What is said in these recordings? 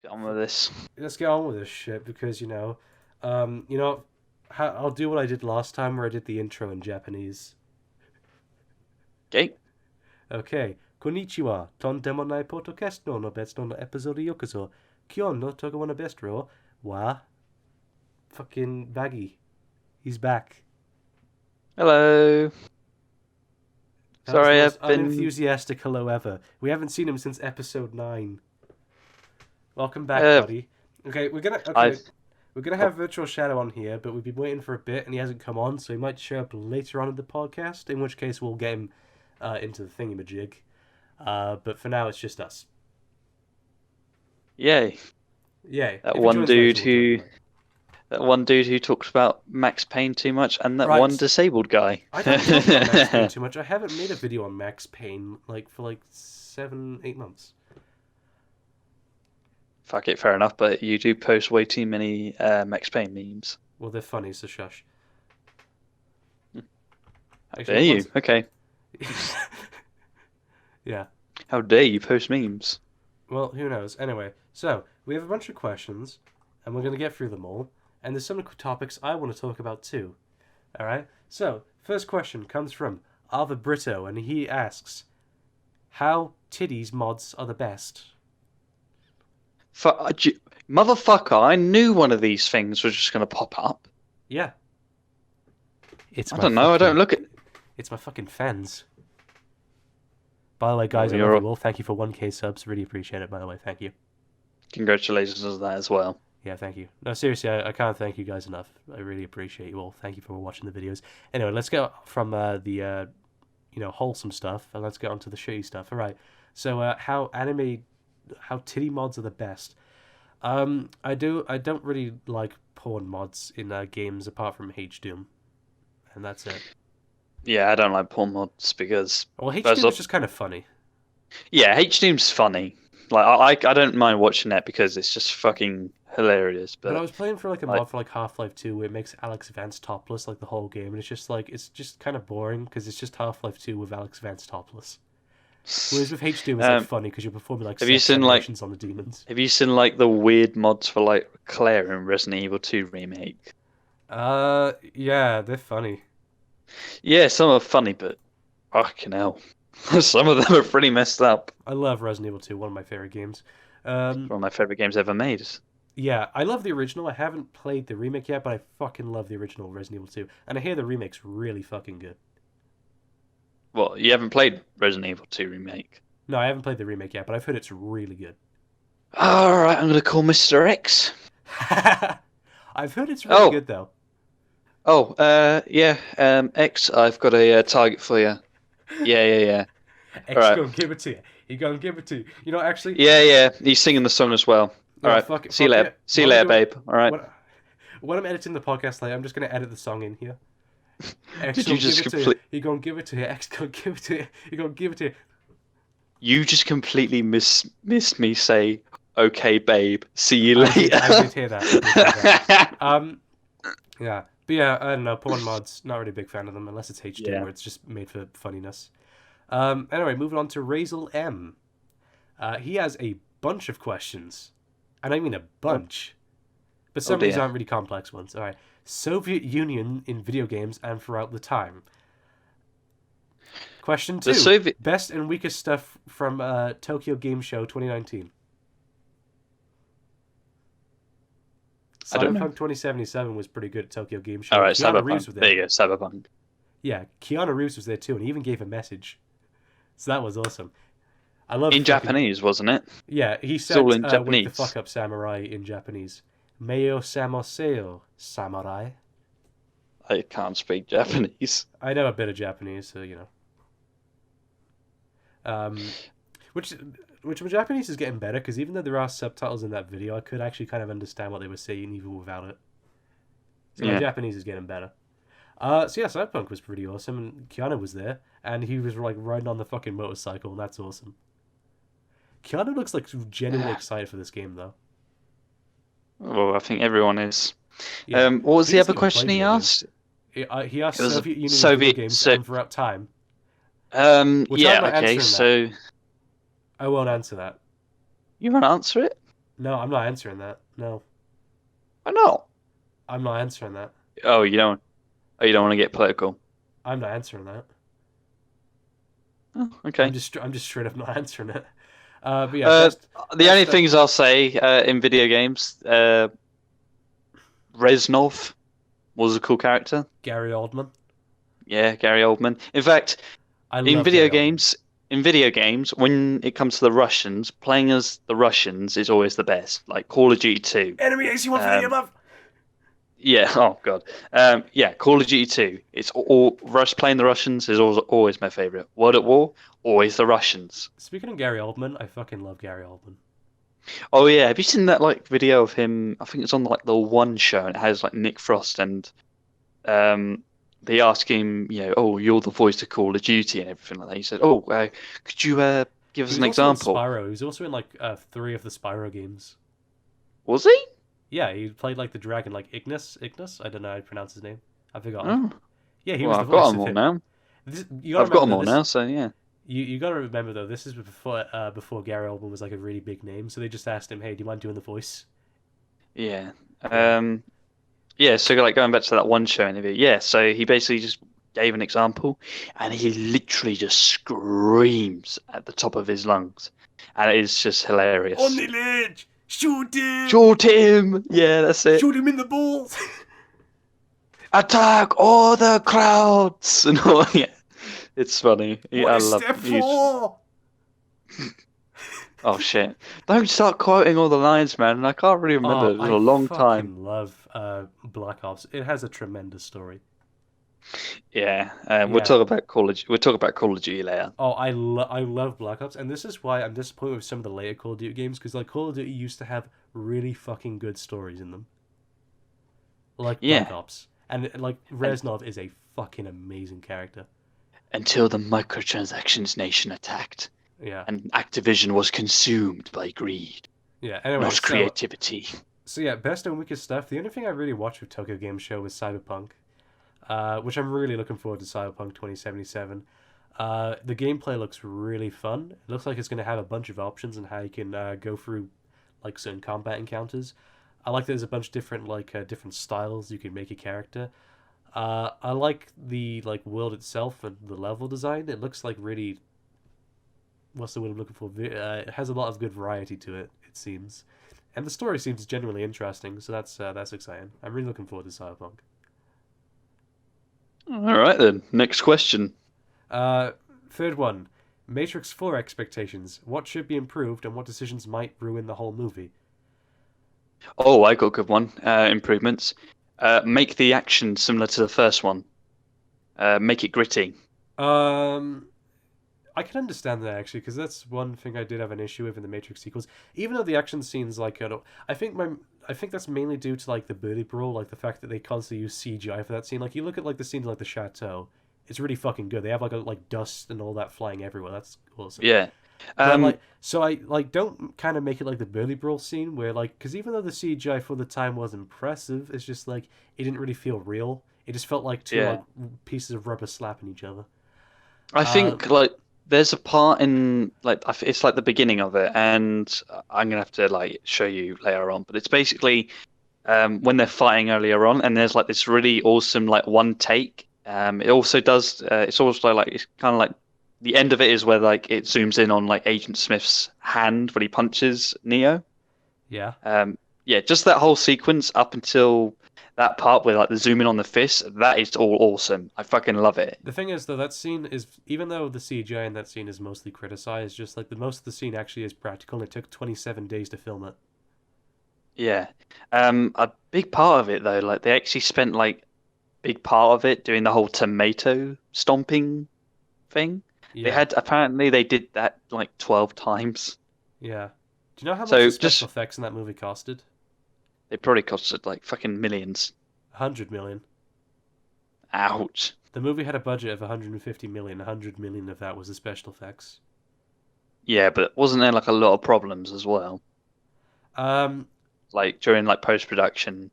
Get on with this. Let's get on with this shit because I'll do what I did last time where I did the intro in Japanese. Okay. Okay. Konnichiwa. Tondemo nai podcast no best no episode yokoso. Kyon no togawa no best ro wa fucking Baggy. He's back. Hello. That was the Sorry, most I've been. unenthusiastic hello ever. We haven't seen him since episode 9. Welcome back, Uh, buddy. Okay, I've. we're gonna Oh, have Virtual Shadow on here, but we've been waiting for a bit and he hasn't come on, so he might show up later on in the podcast. In which case, we'll get him into the thingamajig. But for now, it's just us. yay! Yay! That If he one joins later, dude we'll talk who. about it. That one dude who talks about Max Payne too much, and that one Right. disabled guy. I don't talk about Max Payne too much. I haven't made a video on Max Payne for 7, 8 months. Fuck it, fair enough. But you do post way too many Max Payne memes. Well, they're funny, so shush. How Actually, dare you? once... Okay. yeah. How dare you post memes? Well, who knows? Anyway, so we have a bunch of questions, and we're gonna get through them all. And there's some topics I want to talk about too. All right. So first question comes from Arthur Brito, and he asks, "How titties mods are the best?" Motherfucker! I knew one of these things was just gonna pop up. Yeah. It's I my don't know. I don't fucking. look at. It's my fucking fans. By the way, guys, Oh, I love you're. you all. Thank you for 1K subs. Really appreciate it. By the way, thank you. Congratulations on that as well. Yeah, thank you. No, seriously, I can't thank you guys enough. I really appreciate you all. Thank you for watching the videos. Anyway, let's go from the wholesome stuff, and let's get on to the shitty stuff. All right. So, how titty mods are the best? I don't really like porn mods in games apart from H Doom, and that's it. Yeah, I don't like porn mods because Well, H first Doom is off, just kind of funny. yeah, HDM's funny. Like I don't mind watching that because it's just fucking hilarious. But I But was playing for a like, mod for Half-Life 2 where it makes Alex Vance topless the whole game, and it's just kind of boring because it's just Half-Life 2 with Alex Vance topless. Whereas with H Doom, it's um, funny because you're performing have you sex seen like animations on the demons. have you seen like the weird mods for like Claire in Resident Evil 2 remake? Yeah, they're funny. Yeah, some are funny, but fucking hell, some of them are pretty messed up. I love Resident Evil 2, one of my favorite games. One of my favorite games ever made. Yeah, I love the original. I haven't played the remake yet, but I fucking love the original Resident Evil 2, and I hear the remake's really fucking good. Well, you haven't played Resident Evil 2 remake. No, I haven't played the remake yet, but I've heard it's really good. All right, I'm gonna call Mr. X. I've heard it's really Oh, good though. oh, yeah, X, I've got a target for you. Yeah, yeah, yeah. All X right. gonna give it to you. He gonna give it to you. You know, actually, Yeah, yeah. He's singing the song as well. All right. fuck it, See you fuck later. it. See you later, babe. All right. When I'm editing the podcast later, I'm just gonna edit the song in here. X Did you gonna give just it to you. complete? He gonna give it to you. X gonna give it to you. He gonna give it to you. You just completely missed me say, "Okay, babe. See you I later." did hear that. I did hear that. Yeah, but yeah, I don't know. Porn mods, not really a big fan of them unless it's HD Yeah. where it's just made for funniness. Anyway, moving on to Razel M. He has a bunch of questions, and I mean a Oh, bunch. But oh some of these dear. aren't really complex ones. All right. Soviet Union in video games and throughout the time. Question The 2. Soviet. Best and weakest stuff from Tokyo Game Show 2019. I don't know. Cyberpunk 2077 was pretty good at Tokyo Game All Show. right, Keanu Cyberpunk. Reeves was There there. you go, Cyberpunk. Yeah, Keanu Reeves was there too, and he even gave a message. So that was awesome. I love In fucking... Japanese, wasn't it? Yeah, he It's all said, in wake the Japanese. fuck up, samurai, in Japanese. Meio samoseo, samurai. I can't speak Japanese. I know a bit of Japanese, so, you know. Um, which which my Japanese is getting better because even though there are subtitles in that video, I could actually kind of understand what they were saying even without it. So my Yeah. Japanese is getting better. So yeah, Cyberpunk was pretty awesome, and Keanu was there, and he was riding on the fucking motorcycle, and that's awesome. Keanu looks genuinely excited for this game though. Well, I think everyone is. Yeah, What was he the doesn't other even play question he video games. asked? He asked It was a Soviet Union in video Soviet. games So, and throughout time, which I'm yeah. not Okay. answering that. So I won't answer that. you want to answer it? No, I'm not answering that. No, I know. I'm not answering that. Oh, you don't. Oh, you don't want to get political. I'm not answering that. Oh, okay. I'm just straight up not answering it. But yeah, Uh, the best only stuff. things I'll say in video games, Reznov was a cool character. Gary Oldman. Yeah, Gary Oldman. In fact, I in love video Gary Oldman. games, when it comes to the Russians, playing as the Russians is always the best. Like Call of Duty 2. Enemy AC 150 Um, above. yeah. Oh God. Yeah. Call of Duty 2. It's all Rush playing the Russians is always my favorite. World at War, always the Russians. Speaking of Gary Oldman, I fucking love Gary Oldman. Oh yeah. Have you seen that like video of him? I think it's on like the One show, and it has like Nick Frost and um. They ask him, oh, you're the voice of Call of Duty and everything like that. He said, oh, could you give He us was an also in example? Spyro. He was also in like three of the Spyro games. Was he? Yeah, he played like the dragon, like Ignis. Ignis. I don't know how to pronounce his name. I've forgotten. Oh, Yeah, he well, was the I've got voice them of all him. now. You gotta I've got remember them though. all now, so yeah. You gotta remember though. This is before Gary Oldman was like a really big name. So they just asked him, "Hey, do you mind doing the voice?" Yeah. Yeah. Yeah, so like going back to that One show interview, yeah, so he basically just gave an example and he literally just screams at the top of his lungs. And it is just On hilarious. the ledge, shoot him, Shoot him! Yeah, that's it. shoot him in the balls. Attack all the crowds! And all, yeah, it's funny. What I is love step he's 4? Oh shit. Don't start quoting all the lines, man. I can't really remember. Oh, It was a I long time. fucking love Black Ops. It has a tremendous story. Yeah, Yeah. We'll talk about Call of Duty later. Oh, I love Black Ops, and this is why I'm disappointed with some of the later Call of Duty games because like Call of Duty used to have really fucking good stories in them, like Black Yeah, Ops, and like and Reznov is a fucking amazing character. until the microtransactions nation attacked, Yeah, and Activision was consumed by greed, yeah. Anyway, not creativity. so yeah, best and weakest stuff. The only thing I really watched with Tokyo Game Show was Cyberpunk, which I'm really looking forward to Cyberpunk 2077. The gameplay looks really fun. It looks like it's going to have a bunch of options and how you can go through like certain combat encounters. I like that there's a bunch of different different styles you can make a character. I like the like world itself and the level design. It looks like really what's the word I'm looking for? It has a lot of good variety to it. It seems, and the story seems genuinely interesting. So that's exciting. I'm really looking forward to Cyberpunk. All right then. Next question. Uh, Third one, Matrix 4 expectations. What should be improved and what decisions might ruin the whole movie? Oh, I got a good one. Improvements. Make the action similar to the first one. Make it gritty. Um, I can understand that actually because that's one thing I did have an issue with in the Matrix sequels. Even though the action scenes like I think I think that's mainly due to like the Birdie Brawl, like the fact that they constantly use CGI for that scene. Like you look at like the scenes like the chateau, it's really fucking good. They have like dust and all that flying everywhere. That's awesome. Yeah. But Um. like, so I like don't kind of make it like the Birdie Brawl scene where like, because even though the CGI for the time was impressive, it's just like it didn't really feel real. It just felt like two like Yeah. pieces of rubber slapping each other. I Uh, think like there's a part in like it's like the beginning of it, and I'm gonna have to like show you later on. But it's basically when they're fighting earlier on, and there's like this really awesome like one take. It also does. It's also like it's kind of like the end of it is where like it zooms in on like Agent Smith's hand when he punches Neo. yeah. Yeah, just that whole sequence up until that part where like the zoom in on the fist. That is all awesome. I fucking love it. The thing is, though, that scene is even though the CGI in that scene is mostly criticized, just like the most of the scene actually is practical, and it took 27 days to film it. Yeah. A big part of it though, like they actually spent like big part of it doing the whole tomato stomping thing. Yeah, Apparently they did that like 12 times. yeah. Do you know how much the So special just effects in that movie costed? it probably costed like fucking millions. 100 million. Ouch. The movie had a budget of 150 million. 100 million of that was the special effects. Yeah, but wasn't there like a lot of problems as well? Um, Like during like post-production.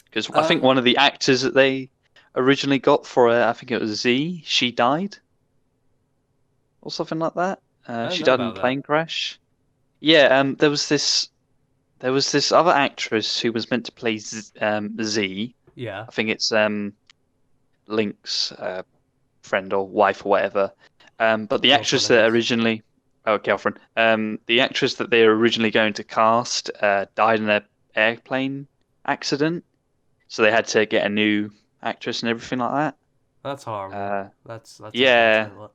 Because I uh, think one of the actors that they originally got for I think it was Z, she died or something like that. I don't She know died in a about that. plane crash. Yeah, there was this. there was this other actress who was meant to play Z. Yeah. I think it's Link's friend or wife or whatever. But the Girlfriend, actress I that guess. originally, oh, girlfriend, the actress that they were originally going to cast died in an airplane accident, so they had to get a new actress and everything like That's that. horrible. That's Yeah, unfortunate.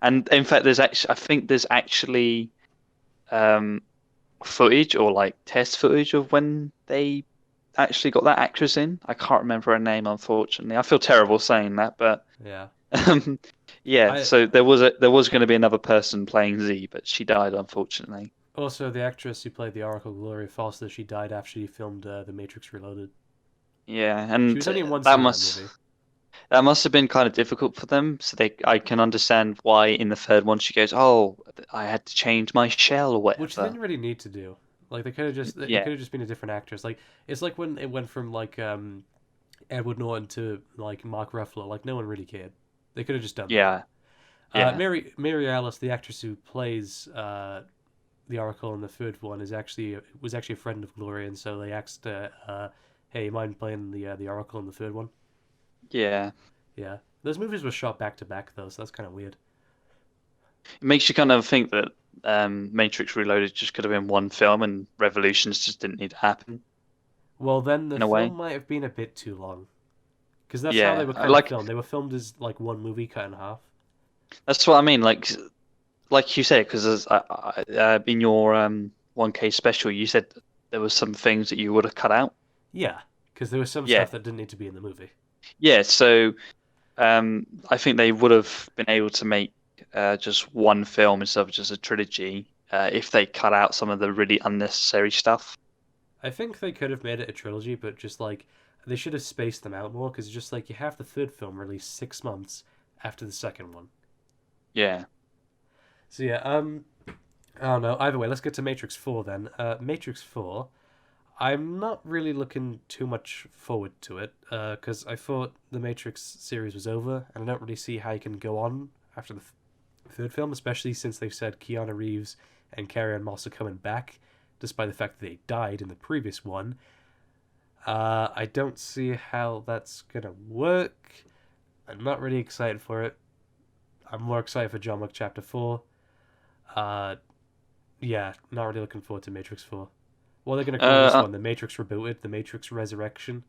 and in fact, I think there's actually um, footage or like test footage of when they actually got that actress in. I can't remember her name, unfortunately. I feel terrible saying that, but Yeah. um, yeah. I So there was going to be another person playing Z, but she died unfortunately. Also, the actress who played the Oracle, Gloria Foster, she died after she filmed The Matrix Reloaded. Yeah, She and was only in one that scene in that must movie, that must have been kind of difficult for them. So I can understand why in the third one she goes, "Oh, I had to change my shell or which they whatever." didn't really need to do. Like they could have just it Yeah, could have just been a different actress. Like it's like when it went from like Edward Norton to like Mark Ruffalo. Like no one really cared. They could have just done that. yeah, yeah. Mary Alice, the actress who plays the Oracle in the third one, was actually a friend of Gloria, and so they asked, "Hey, you mind playing the Oracle in the third one?" Yeah. Yeah, those movies were shot back to back though, so that's kind of weird. It makes you kind of think that Matrix Reloaded just could have been one film and Revolutions just didn't need to happen Well, then the in a way. film might have been a bit too long, because that's how they Yeah, were kind of like filmed. They were filmed as like one movie cut in half. that's what I mean. Like you said, because in your 1K special, you said there was some things that you would have cut out. Yeah, because there was some Yeah, stuff that didn't need to be in the movie. yeah. So I think they would have been able to make just one film instead of just a trilogy if they cut out some of the really unnecessary stuff. I think they could have made it a trilogy, but just like they should have spaced them out more, because just like you have the third film released 6 months after the second one. Yeah. So yeah, I don't know. Either way, let's get to Matrix 4 then. Matrix 4, I'm not really looking too much forward to it, because I thought the Matrix series was over, and I don't really see how you can go on after the third film, especially since they've said Keanu Reeves and Carrie-Anne Moss are coming back, despite the fact that they died in the previous one. I don't see how that's gonna work. I'm not really excited for it. I'm more excited for John Wick Chapter 4. Uh, yeah, not really looking forward to Matrix 4. What are they going to call this Uh, one? The Matrix Rebooted? The Matrix Resurrection?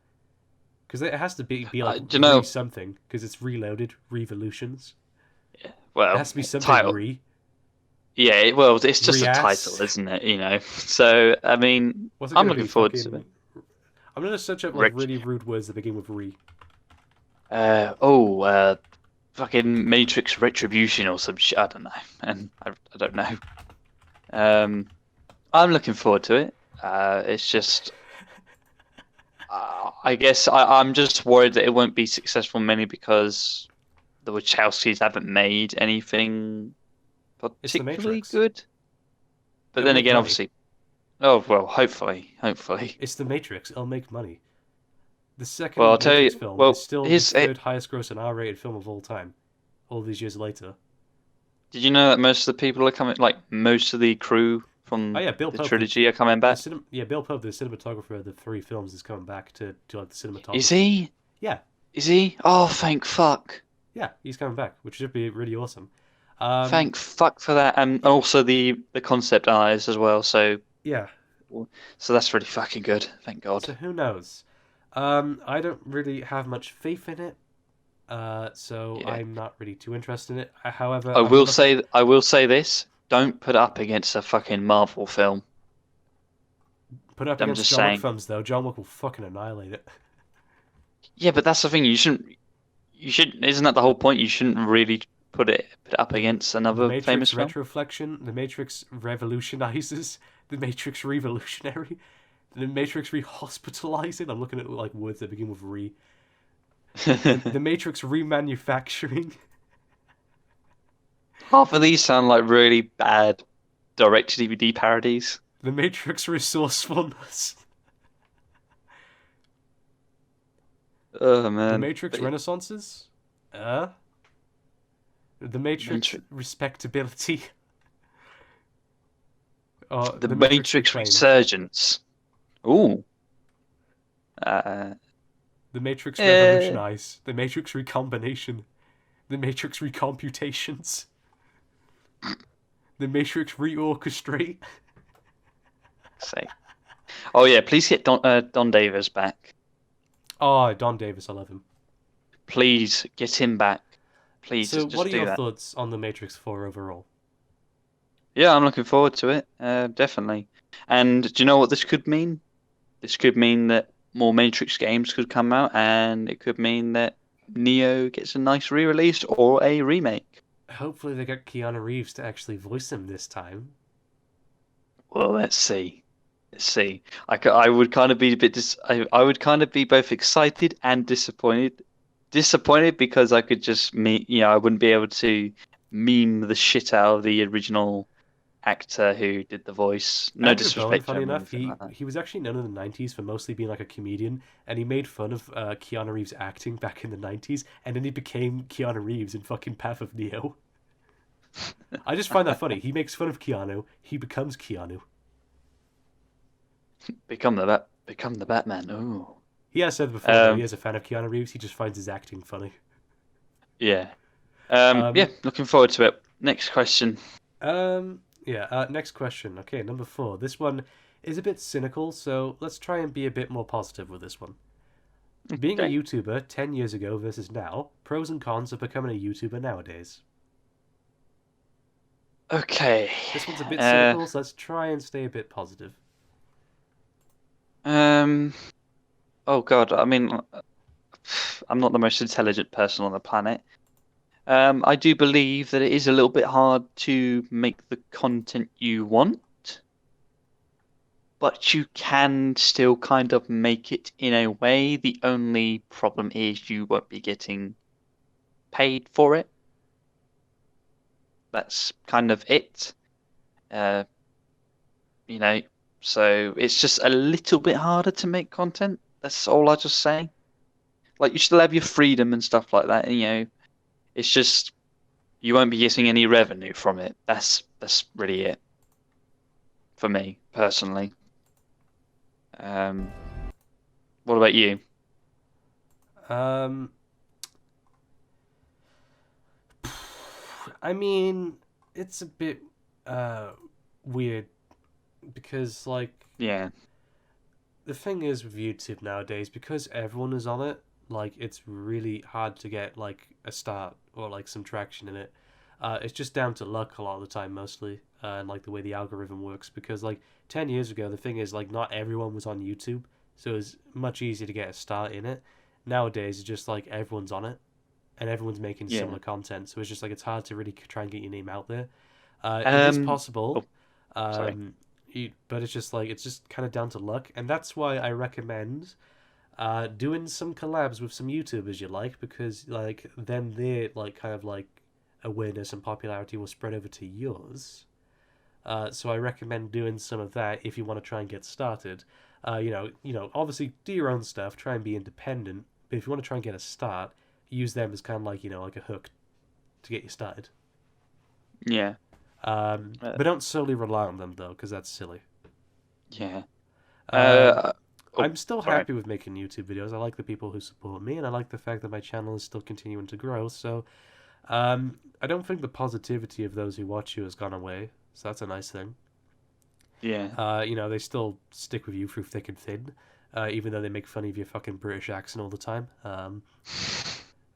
Because it has to be like do you re know? something, because it's reloaded, revolutions. It Well, has to be something title. re. Yeah, well, it's just a title, Re-ass? isn't it? So, I mean, What's it I'm going to looking be? forward to it. Fucking. I'm going to search up like Rich. really rude words that begin with re. Oh, fucking Matrix Retribution or some shit. I don't know, and I don't know. Um, I'm looking forward to it. It's just, I guess I'm just worried that it won't be successful mainly because the Wachowskis haven't made anything It's the particularly Matrix. good. But It'll then make again, money. obviously, oh well, hopefully. It's the Matrix. It'll make money. The Well, I'll second tell Matrix you. film is Well, still the here's third highest grossing R-rated film of all time, all these years later. did you know that most of the people are coming, like most of the crew Oh from yeah, Bill the Pope, trilogy are coming back? Bill Pope, the cinematographer of the three films, is coming back to do like the Is cinematography. he? Yeah, Is he? Oh, thank fuck. yeah, he's coming back, which should be really awesome. Um, Thank fuck for that. And also the concept eyes as well. yeah. So that's really fucking good. Thank God. So who knows? I don't really have much faith in it. So Yeah. I'm not really too interested in it. However, I will say this. Don't put it up against a fucking Marvel film. put it up I'm against just John Wick saying. films though. John Wick will fucking annihilate it. Yeah, but that's the thing. You shouldn't, isn't that the whole point? You shouldn't really put it up The against the another famous Matrix film. retroflexion, the Matrix revolutionizes, the Matrix revolutionary, the Matrix rehospitalizing. I'm looking at like words that begin with re. The Matrix remanufacturing, Half of these sound like really bad direct-to-DVD parodies. the Matrix resourcefulness, Oh the man. Matrix But yeah, renaissances, uh, the Matrix Matrix, respectability, or the the Matrix Matrix reclaimed. Resurgence. Ooh. Uh, The Matrix eh, Revolutionize. The Matrix Recombination. The Matrix Recomputations. The Matrix Reorchestrate. say. Oh yeah, please get Don Davis back. Oh, Don Davis, I love him. Please get him back. Please So, what just are do your that. thoughts on The Matrix 4 overall? Yeah, I'm looking forward to it. Definitely. And do you know what this could mean? This could mean that more Matrix games could come out, and it could mean that Neo gets a nice re-release or a remake. Hopefully, they get Keanu Reeves to actually voice him this time. Well, let's see. Let's see. I would kind of be a bit I would kind of be both excited and disappointed. Disappointed because I could just I wouldn't be able to meme the shit out of the original actor who did the voice. No Andrew Bowen, disrespect to funny him or enough, anything he like that. he was actually known in the '90s for mostly being like a comedian, and he made fun of Keanu Reeves acting back in the '90s, and then he became Keanu Reeves in fucking Path of Neo. I just find that funny. He makes fun of Keanu, he becomes Keanu. Become the Batman. Oh. He has said before though he Um, is a fan of Keanu Reeves. He just finds his acting funny. yeah. Yeah, Um, looking forward to it. Next question. yeah. Next question. Okay, number 4. This one is a bit cynical, so let's try and be a bit more positive with this one. Being a Okay. YouTuber 10 years ago versus now, pros and cons of becoming a YouTuber nowadays. Okay. This one's a bit Uh, cynical, so let's try and stay a bit positive. um, oh God, I mean, I'm not the most intelligent person on the planet. I do believe that it is a little bit hard to make the content you want, but you can still kind of make it in a way. The only problem is you won't be getting paid for it. That's kind of it. Uh, you know, so it's just a little bit harder to make content. That's all I just say. Like you still have your freedom and stuff like that, and it's just you won't be getting any revenue from it. That's really it for me personally. Um, what about you? Um, I mean, it's a bit uh weird because like Yeah, the thing is with YouTube nowadays, because everyone is on it, like it's really hard to get like a start or like some traction in it. It's just down to luck a lot of the time, mostly, and like the way the algorithm works. Because like 10 years ago, the thing is like not everyone was on YouTube, so it was much easier to get a start in it. Nowadays, it's just like everyone's on it, and everyone's making yeah. similar content, so it's just like it's hard to really try and get your name out there. It is Um, oh, possible, sorry. um, but it's just like it's just kind of down to luck, and that's why I recommend doing some collabs with some YouTubers you like, because like then their like kind of like awareness and popularity will spread over to yours. So I recommend doing some of that if you want to try and get started. Obviously do your own stuff, try and be independent. But if you want to try and get a start, use them as kind of like like a hook to get you started. Yeah, But don't solely rely on them though, because that's silly. yeah. Um, Oh, I'm still sorry. happy with making YouTube videos. I like the people who support me, and I like the fact that my channel is still continuing to grow. So I don't think the positivity of those who watch you has gone away. So that's a nice thing. Yeah. They still stick with you through thick and thin, even though they make fun of your fucking British accent all the time.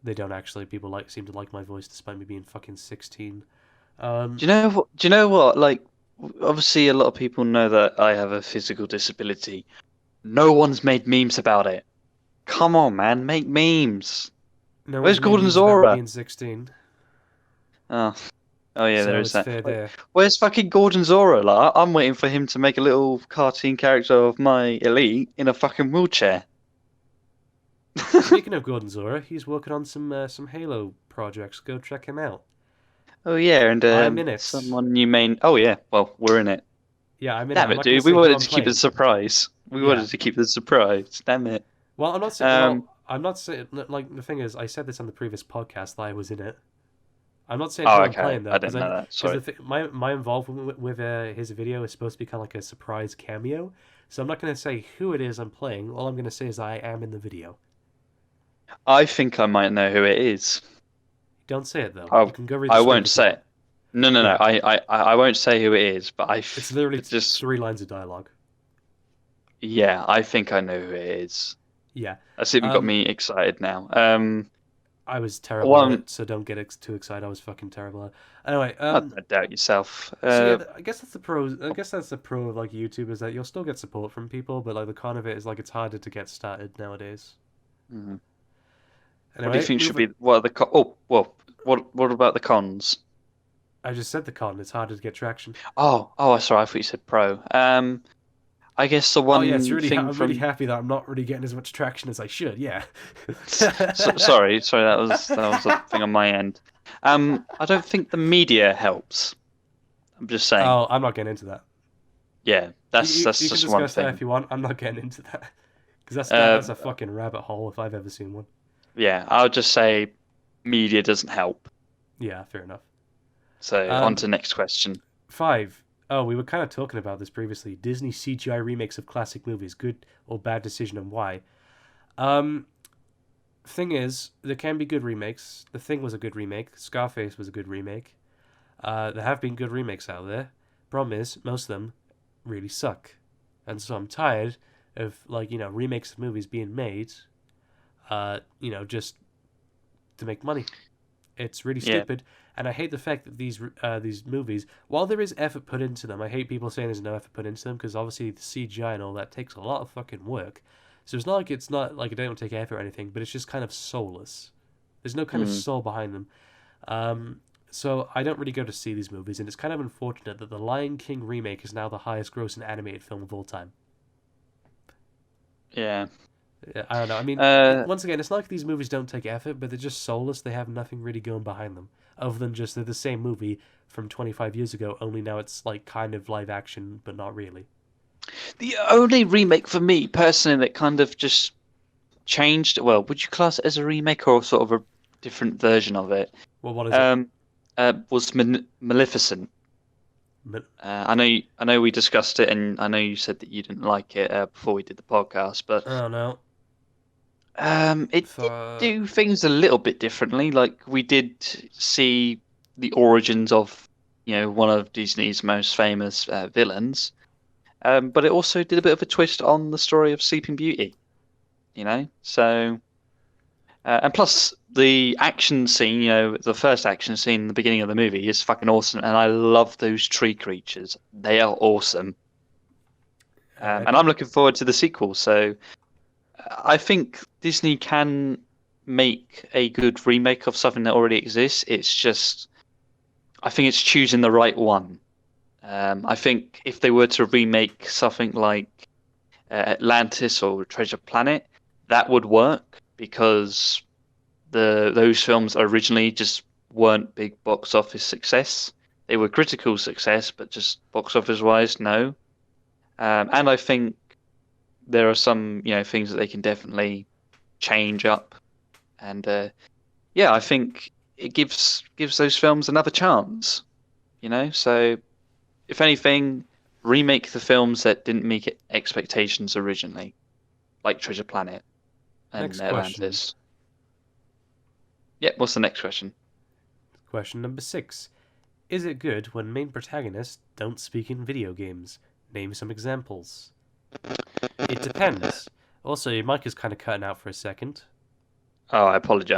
They don't actually. People seem to like my voice despite me being fucking 16. Um, Do you know what? Do you know what? Like, obviously, a lot of people know that I have a physical disability. No one's made memes about it. Come on, man, make memes. no Where's one's made Gordon memes about me Zora? being 16, Oh, oh yeah, there so is it's that. fair there. Where's fucking Gordon Zora? Like, I'm waiting for him to make a little cartoon character of my elite in a fucking wheelchair. Speaking of Gordon Zora, he's working on some Halo projects. Go check him out. Oh yeah, and I'm in it. someone you may. Oh yeah, well, we're in it. Yeah, I'm in it. Damn I'm it, not gonna dude. We say who wanted I'm to keep it a playing. surprise. We Yeah. wanted to keep it a surprise. Damn it. Well, I'm not saying. Um. Well, I'm not saying. Like the thing is, I said this on the previous podcast that I was in it. I'm not saying who Oh, I'm okay. playing though, I because didn't know that. because Sorry. my involvement with his video is supposed to be kind of like a surprise cameo. So I'm not going to say who it is I'm playing. All I'm going to say is I am in the video. I think I might know who it is. Don't say it though. I You can go read the I script won't if you say want. it. No, no, no. Yeah, I won't say who it is, but it's literally just, 3 lines of dialogue. yeah, I think I know who it is. Yeah. That's even got Um, me excited now. I was terrible at One, it, so don't get too excited. I was fucking terrible at it. Anyway, I doubt yourself. so yeah, I guess that's the pro. I guess that's the pro of like YouTube is that you'll still get support from people, but like the con of it is like it's harder to get started nowadays. Mhm. What do you Anyway, think should moving. be? What are the Oh, well, what about the cons? I just said the con. It's harder to get traction. Oh, sorry, I thought you said pro. I guess the Oh yeah, it's one really. thing I'm really from happy that I'm not really getting as much traction as I should. Yeah. sorry, that was a thing on my end. I don't think the media helps. I'm just saying. Oh, I'm not getting into that. Yeah, that's You can just one discuss that if thing. you want. I'm not getting into that because Uh, that's a fucking rabbit hole if I've ever seen one. yeah, I'll just say media doesn't help. Yeah, fair enough. So on to Um, the next question. 5. Oh, we were kind of talking about this previously. Disney CGI remakes of classic movies, good or bad decision, and why? Um, Thing is, there can be good remakes. The Thing was a good remake. Scarface was a good remake. There have been good remakes out there. Problem is, most of them really suck, and so I'm tired of remakes of movies being made, just to make money. It's really Yeah, stupid, and I hate the fact that these movies, while there is effort put into them, I hate people saying there's no effort put into them because obviously the CGI and all that takes a lot of fucking work. So it's not like they don't take effort or anything, but it's just kind of soulless. There's no kind of mm, soul behind them. So I don't really go to see these movies, and it's kind of unfortunate that the Lion King remake is now the highest grossing animated film of all time. yeah. Yeah, I don't know. I mean, Uh, once again, it's not like these movies don't take effort, but they're just soulless. They have nothing really going behind them, other than just they're the same movie from 25 years ago. Only now it's like kind of live action, but not really. the only remake for me personally that kind of just changed. Well, would you class it as a remake or sort of a different version of it? Well, what is it? Um, was Maleficent. But, I know we discussed it, and I know you said that you didn't like it before we did the podcast, but I don't know. it did For do things a little bit differently. Like we did see the origins of, one of Disney's most famous villains, but it also did a bit of a twist on the story of Sleeping Beauty. So. And plus, the action scene, the first action scene in the beginning of the movie is fucking awesome, and I love those tree creatures. They are awesome, I and I'm looking forward to the sequel. So I think Disney can make a good remake of something that already exists. It's just, I think it's choosing the right one. I think if they were to remake something like Atlantis or Treasure Planet, that would work because those films originally just weren't big box office success. They were critical success, but just box office wise, no. And I think there are some, things that they can definitely change up. And yeah, I think it gives those films another chance. So if anything, remake the films that didn't meet expectations originally, like Treasure Planet and Next question. Atlantis. Yeah, what's the next question? Question number 6. Is it good when main protagonists don't speak in video games? Name some examples. It depends. Also, your mic is kind of cutting out for a second. Oh, I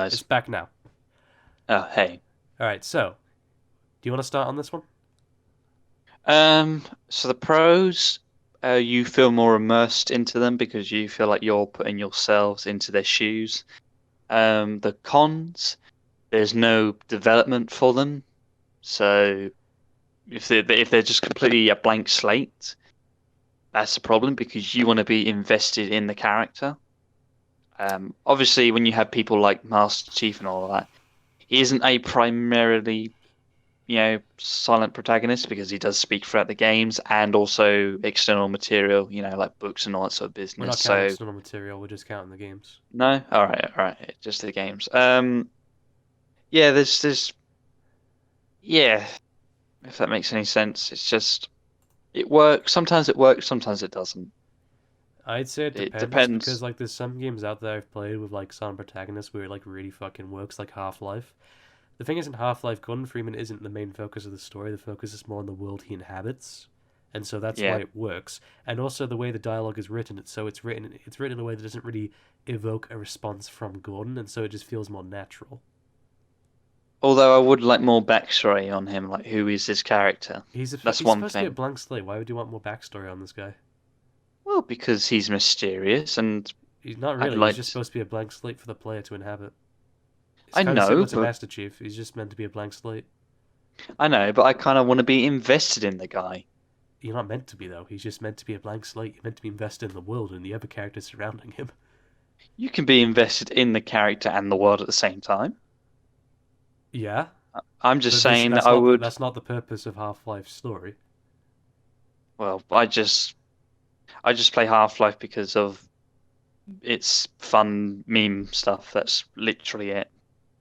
It's apologize. back now. Oh, hey. All right, so do you want to start on this one? So the pros, you feel more immersed into them because you feel like you're putting yourselves into their shoes. The cons, there's no development for them. So if they're just completely a blank slate, that's the problem because you want to be invested in the character. Obviously, when you have people like Master Chief and all of that, he isn't a primarily, silent protagonist because he does speak throughout the games and also external material, like books and all that sort of We're business. not counting So external material. We're just counting the games. no, all right, just the games. Yeah, yeah, if that makes any sense. It's just it works. Sometimes it works, sometimes it doesn't. I'd say it It depends because depends. like there's some games out there I've played with like silent protagonists where it like really fucking works, like Half-Life. The thing is, in Half-Life, Gordon Freeman isn't the main focus of the story. The focus is more on the world he inhabits, and so that's why Yeah. it works. And also the way the dialogue is written, it's written in a way that doesn't really evoke a response from Gordon, and so it just feels more natural. Although I would like more backstory on him, like who is this character? That's He's one supposed to be a thing. blank slate. Why would you want more backstory on this guy? Well, because he's mysterious, and He's not I'd really. He's like just to, supposed to be a blank slate for the player to inhabit. It's I kind of know, similar to but Master Chief. He's just meant to be a blank slate. I kind of want to be invested in the guy. You're not meant to be though. He's just meant to be a blank slate. You're meant to be invested in the world and the other characters surrounding him. You can be invested in the character and the world at the same time. Yeah, I'm just but this saying that that's I not the would. that's not the purpose of Half-Life's story. Well, I just play Half-Life because of its fun meme stuff. That's literally it,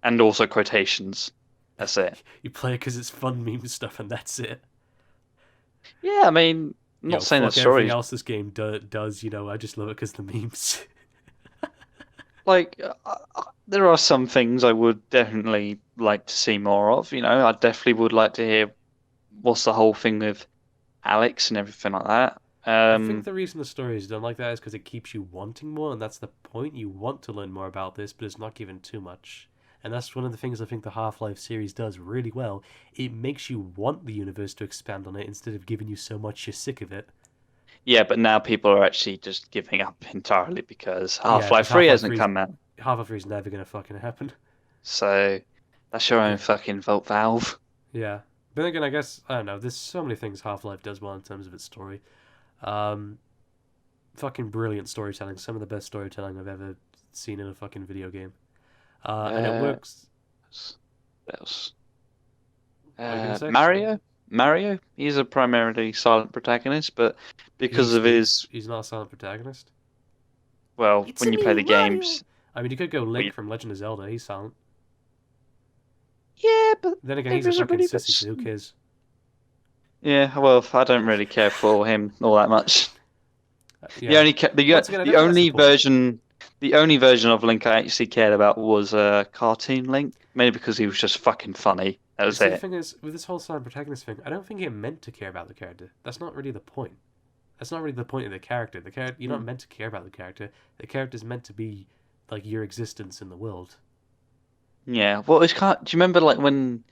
and also quotations. That's it. You play it because it's fun meme stuff and that's it. Yeah, I mean, I'm not saying the Fuck everything story's else this game does. I just love it because the memes. like there are some things I would definitely like to see more of. I definitely would like to hear what's the whole thing with Alex and everything like that. I think the reason the story is done like that is because it keeps you wanting more, and that's the point. You want to learn more about this, but it's not given too much. And that's one of the things I think the Half-Life series does really well. It makes you want the universe to expand on it instead of giving you so much you're sick of it. Yeah, but now people are actually just giving up entirely because Yeah, Half-Life because 3 Half-Life hasn't 3 is come out. Half-Life 3 is never gonna fucking happen. So that's your own Yeah, fucking fault, Valve. yeah. But then again, I guess I don't know. There's so many things Half-Life does well in terms of its story. Um, Fucking brilliant storytelling. Some of the best storytelling I've ever seen in a fucking video game. And it Uh, works. what else? What are you gonna say? Mario? Mario? He's a primarily silent protagonist, but He because of speaks. his, He's not a silent protagonist. well, It's when a you play me, the Mario. games, I mean, you could go well, Link from Legend of Zelda. He's silent. yeah, but Then again, it he's a was a fucking really bit. sissy, so who cares? Yeah, well, I don't really care for him all that much. The Yeah. only Once again, I the don't think that's the only point. version of Link I actually cared about was cartoon Link, mainly because he was just fucking funny. That was See, the it. thing is, with this whole silent protagonist thing, I don't think it meant to care about the character. That's not really the point. That's not really the point of the character. The character you're Hmm. not meant to care about the character. The character's meant to be like your existence in the world. Yeah, well, it's kind. Do you remember like when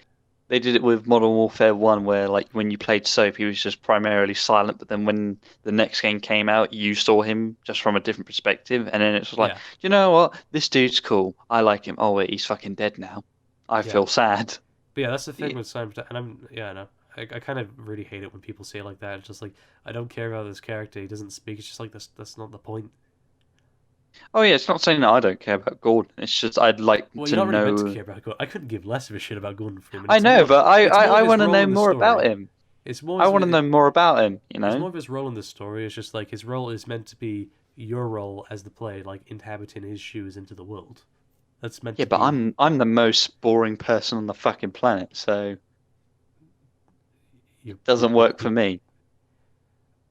they did it with Modern Warfare 1, where like when you played Soap, he was just primarily silent, but then when the next game came out, you saw him just from a different perspective, and then it's like, Yeah, you know what? This dude's cool. I like him. Oh wait, he's fucking dead now. I yeah. feel sad. But yeah, that's the thing Y- with silent and I know. I kind of really hate it when people say it like that. It's just like I don't care about this character. He doesn't speak. It's just like that's not the point. Oh yeah, it's not saying that I don't care about Gordon. It's just I'd like Well, to you're not really meant to know. care about Gordon. I couldn't give less of a shit about Gordon Freeman. I know, but It's more I of his want to role know in the more about story. him. It's more I his, want to know more about him, you it's know? more of his role in the story. It's just like his role is meant to be your role as the player, like inhabiting his shoes into the world. That's meant Yeah, to but be I'm the most boring person on the fucking planet, so you. it doesn't work for me.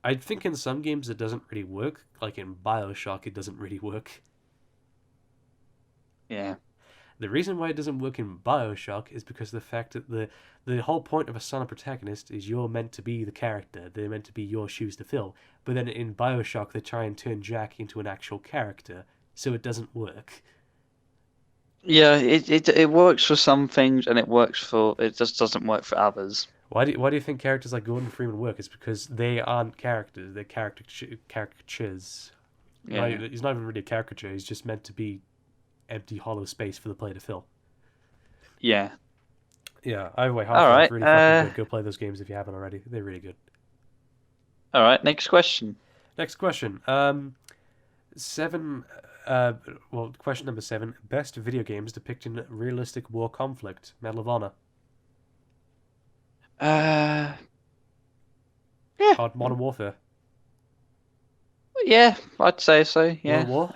I think in some games it doesn't really work. Like in Bioshock, it doesn't really work. Yeah. The reason why it doesn't work in Bioshock is because of the fact that the whole point of a silent protagonist is you're meant to be the character. They're meant to be your shoes to fill. But then in Bioshock, they try and turn Jack into an actual character, so it doesn't work. Yeah, it works for some things and it just doesn't work for others. Why do you think characters like Gordon Freeman work? It's because they aren't characters; they're caricatures. Yeah. He's not even really a caricature. He's just meant to be empty, hollow space for the player to fill. Yeah. Yeah, either way, All Half-Life right. really fucking good. Go play those games if you haven't already. They're really good. All right, next question. Next question. Seven. Well, question number 7. Best video games depicting realistic war conflict. Medal of Honor. Uh yeah. Hard Modern Warfare. Yeah, I'd say so, World yeah. at War.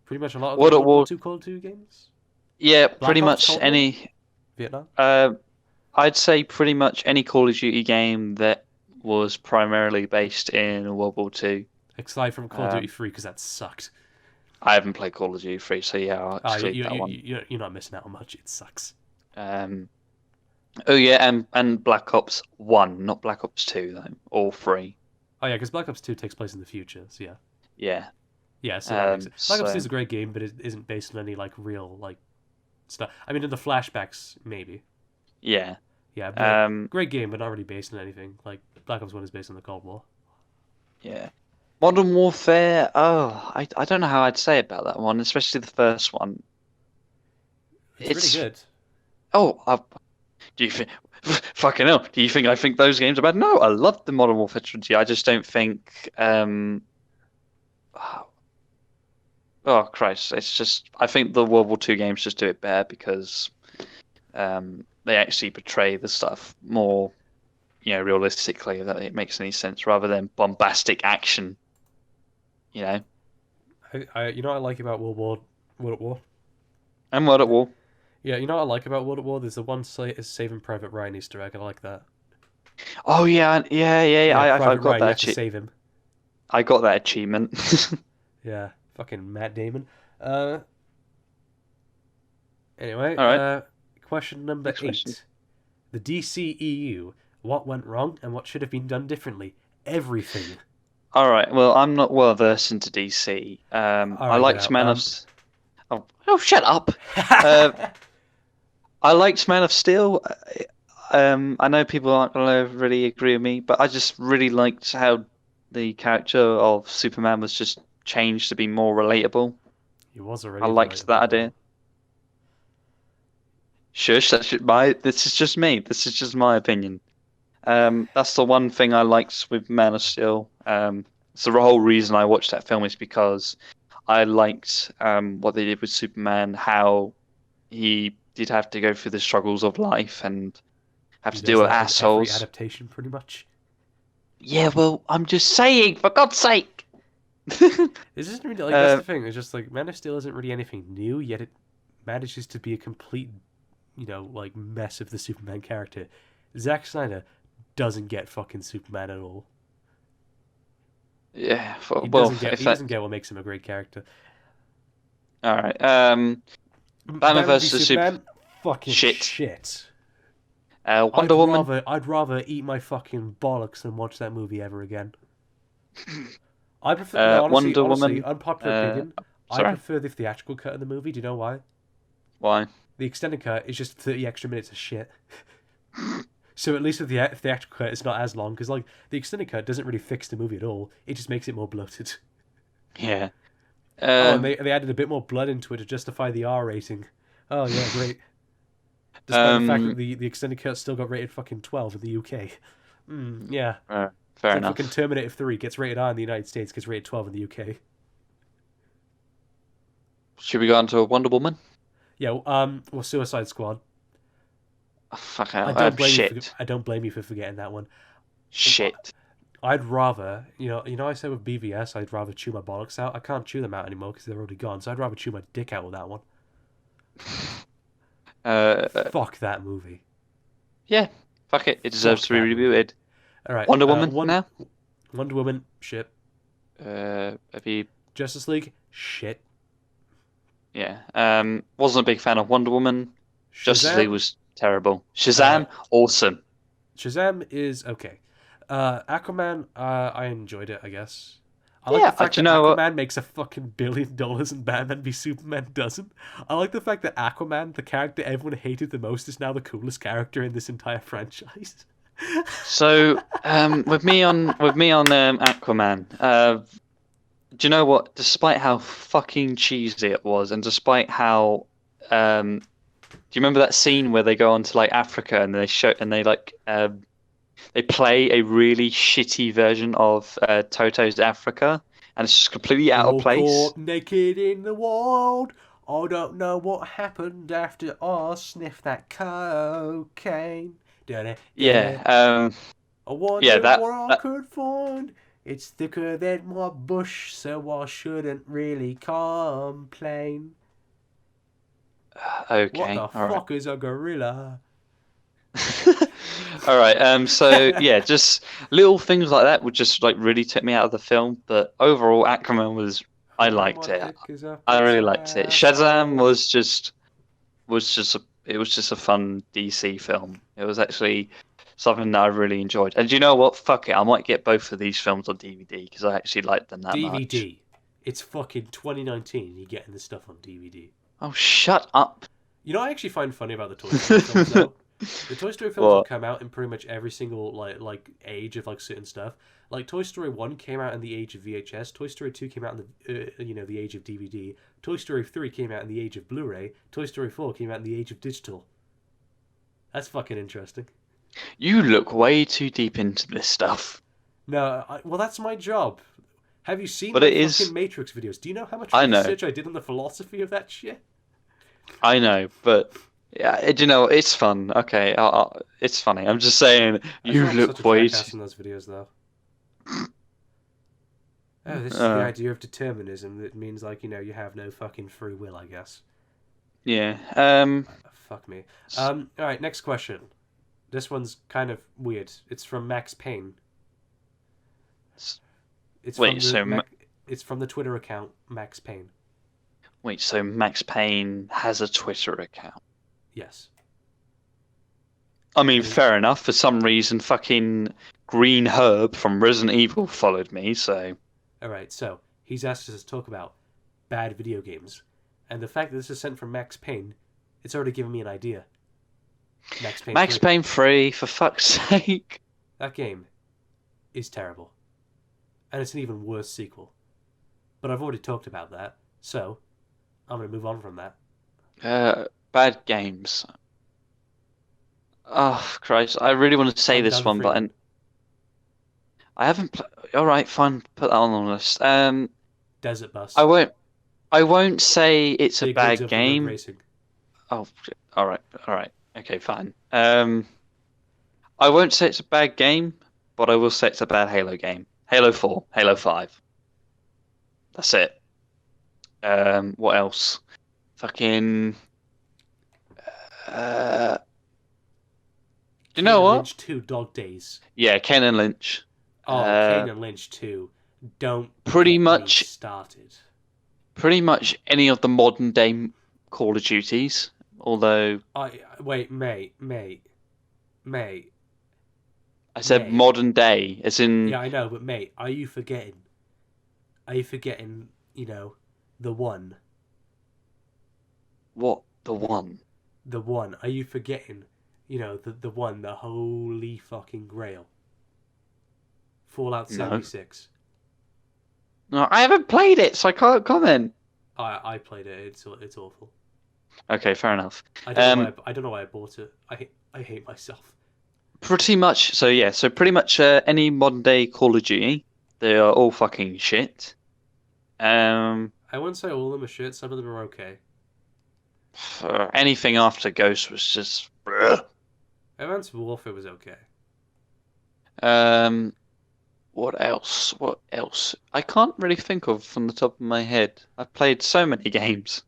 Pretty much a lot of the World at World War War, II Call of Duty games. yeah, pretty Black Ops much Cold War. any Vietnam. uh I'd say pretty much any Call of Duty game that was primarily based in World War Two. Aside from Call of Duty Um, 3, because that sucked. I haven't played Call of Duty 3, so yeah, I'll Ah, exclude that one. you're not missing out on much. It sucks. Um, oh yeah, and Black Ops 1, not Black Ops 2 though, or 3. Oh yeah, because Black Ops 2 takes place in the future. So yeah, Yeah. yeah. So that makes it. Black Ops 2 is So a great game, but it isn't based on any like real like stuff. I mean, in the flashbacks, maybe. yeah. Yeah, but Um, great game, but not really based on anything. Like Black Ops 1 is based on the Cold War. yeah. Modern Warfare. Oh, I don't know how I'd say about that one, especially the first one. It's really It's good. oh, do you think fucking hell? Do you think I think those games are bad? No, I love the Modern Warfare trilogy. I just don't think oh Christ, it's just I think the World War II games just do it better because they actually portray the stuff more, realistically, that it makes any sense rather than bombastic action, you know. You know what I like about World at War? And World at War. Yeah, you know what I like about World at War? There's the one Saving Private Ryan Easter egg. I like that. Oh yeah, yeah, yeah. Yeah, I've Private got Ryan, you that. have to save him. I got that achievement. Yeah, fucking Matt Damon. Uh, anyway, All right. question number Next question. 8. The DCEU. What went wrong and what should have been done differently? Everything. All right. Well, I'm not well versed into DC. All I right, get liked out. Man of. Oh, shut up. Uh, I liked Man of Steel. I know people aren't going to really agree with me, but I just really liked how the character of Superman was just changed to be more relatable. He was I already liked that relatable, though. idea. Shush, my. This is just me. This is just my opinion. That's the one thing I liked with Man of Steel. So the whole reason I watched that film is because I liked what they did with Superman, how he did have to go through the struggles of life and have He to does deal with that in every assholes. adaptation, pretty much. Yeah, well, I'm just saying, for God's sake. This isn't really like that's the thing. It's just like Man of Steel isn't really anything new, yet it manages to be a complete, like mess of the Superman character. Zack Snyder doesn't get fucking Superman at all. Yeah, He well, doesn't get if he that, doesn't get what makes him a great character. all right. Batman Batman v versus Super Superman, fucking shit. shit. Wonder Woman. I'd rather eat my fucking bollocks than watch that movie ever again. I prefer no, Wonder honestly, Woman. unpopular opinion. I Sorry, prefer the theatrical cut of the movie. Do you know why? why? The extended cut is just 30 extra minutes of shit. So at least with the theatrical cut, it's not as long because like the extended cut doesn't really fix the movie at all. It just makes it more bloated. Yeah. Oh, and they added a bit more blood into it to justify the R rating. Oh yeah, great. Despite the fact that the extended cut still got rated fucking 12 in the UK. Yeah. Fair It's like enough. fucking Terminator 3 gets rated R in the United States, gets rated 12 in the UK. Should we go on to Wonder Woman? Yeah, well, Suicide Squad. Oh, fuck I out. don't blame you. Shit. I don't blame you for forgetting that one. Shit. I'd rather, I said with BVS, I'd rather chew my bollocks out. I can't chew them out anymore because they're already gone. So I'd rather chew my dick out with that one. Fuck that movie. Yeah. Fuck it. It deserves Fuck to be that movie. rebooted. All right. Wonder Woman now? Wonder Woman, shit. Have you? Justice League, shit. Yeah. Wasn't a big fan of Wonder Woman. Justice League Shazam, was terrible. Shazam, awesome. Shazam is okay. Aquaman, I enjoyed it, I guess. I like Yeah, the fact you that know what? Aquaman makes $1 billion and Batman v Superman doesn't. I like the fact that Aquaman, the character everyone hated the most, is now the coolest character in this entire franchise. So, with me on Aquaman, do you know what? Despite how fucking cheesy it was, and despite how, do you remember that scene where they go on to like Africa and they play a really shitty version of Toto's Africa, and it's just completely out of All place. caught naked in the wild. I don't know what happened after I sniffed that cocaine. Yeah, I wonder yeah, what I could find. It's thicker than my bush, so I shouldn't really complain. okay, What the all right. fuck is a gorilla? All right. So yeah, just little things like that would just like really take me out of the film. But overall, Aquaman was. I liked Someone it. pick his up I its really liked it. Shazam asshole. was just a fun DC film. It was actually something that I really enjoyed. And do you know what? Fuck it. I might get both of these films on DVD because I actually liked them that much. DVD. It's fucking 2019. You're getting this stuff on DVD. Oh, shut up. You know what I actually find funny about the Toy Story films though? The Toy Story films have What? come out in pretty much every single like age of like certain stuff. Like Toy Story 1 came out in the age of VHS. Toy Story 2 came out in the the age of DVD. Toy Story 3 came out in the age of Blu-ray. Toy Story 4 came out in the age of digital. That's fucking interesting. You look way too deep into this stuff. No, well that's my job. Have you seen But my it fucking is. Matrix videos? Do you know how much I know. research I did on the philosophy of that shit? I know. But yeah, it's fun. Okay, it's funny. I'm just saying, I feel you like I'm such a look way too. jackass in those videos though. Oh, this is the Uh, idea of determinism that means like, you have no fucking free will, I guess. yeah. Fuck me. S- All right, next question. This one's kind of weird. It's from Max Payne. s- It's from Wait, the so it's from the Twitter account Max Payne. Max Payne has a Twitter account. Yes. I mean, And he, fair enough. For some reason, fucking Green Herb from Resident Evil followed me, so all right, so he's asked us to talk about bad video games, and the fact that this is sent from Max Payne, it's already given me an idea. Max Payne Max 3. Payne 3, for fuck's sake. That game is terrible, and it's an even worse sequel. But I've already talked about that, so I'm gonna move on from that. Bad games. Oh, Christ. I really want to say I'm this done one, but freely. I haven't played. All right, fine. Put that on the list. Desert I Bus. won't. I won't say it's a Big Rigs bad Over Road game. Racing. Oh, shit. All right. All right. Okay, fine. I won't say it's a bad game, but I will say it's a bad Halo game. Halo 4, Halo 5. That's it. What else? Fucking. Uh, you Kane know and what? Lynch 2 Dog Days. Yeah, Ken and Lynch. Oh, Kane Uh, and Lynch 2. Don't pretty get me much, started. pretty much any of the modern day Call of Duties. Although Wait, mate, I said mate. modern day, as in Yeah, I know, but mate, are you forgetting? Are you forgetting, the one? what the one? The one. Are you forgetting, the one, the holy fucking grail? Fallout No, 76. no, I haven't played it, so I can't comment. I played it. It's awful. Okay, fair enough. I don't know why Um, I don't know why I bought it. I hate myself. pretty much. So yeah, so pretty much any modern day Call of Duty, they are all fucking shit. Um, I wouldn't say all of them are shit. Some of them are okay. anything after Ghost was just. Bleh. Advanced Warfare was okay. Um, what else? What else? I can't really think of from the top of my head. I've played so many games.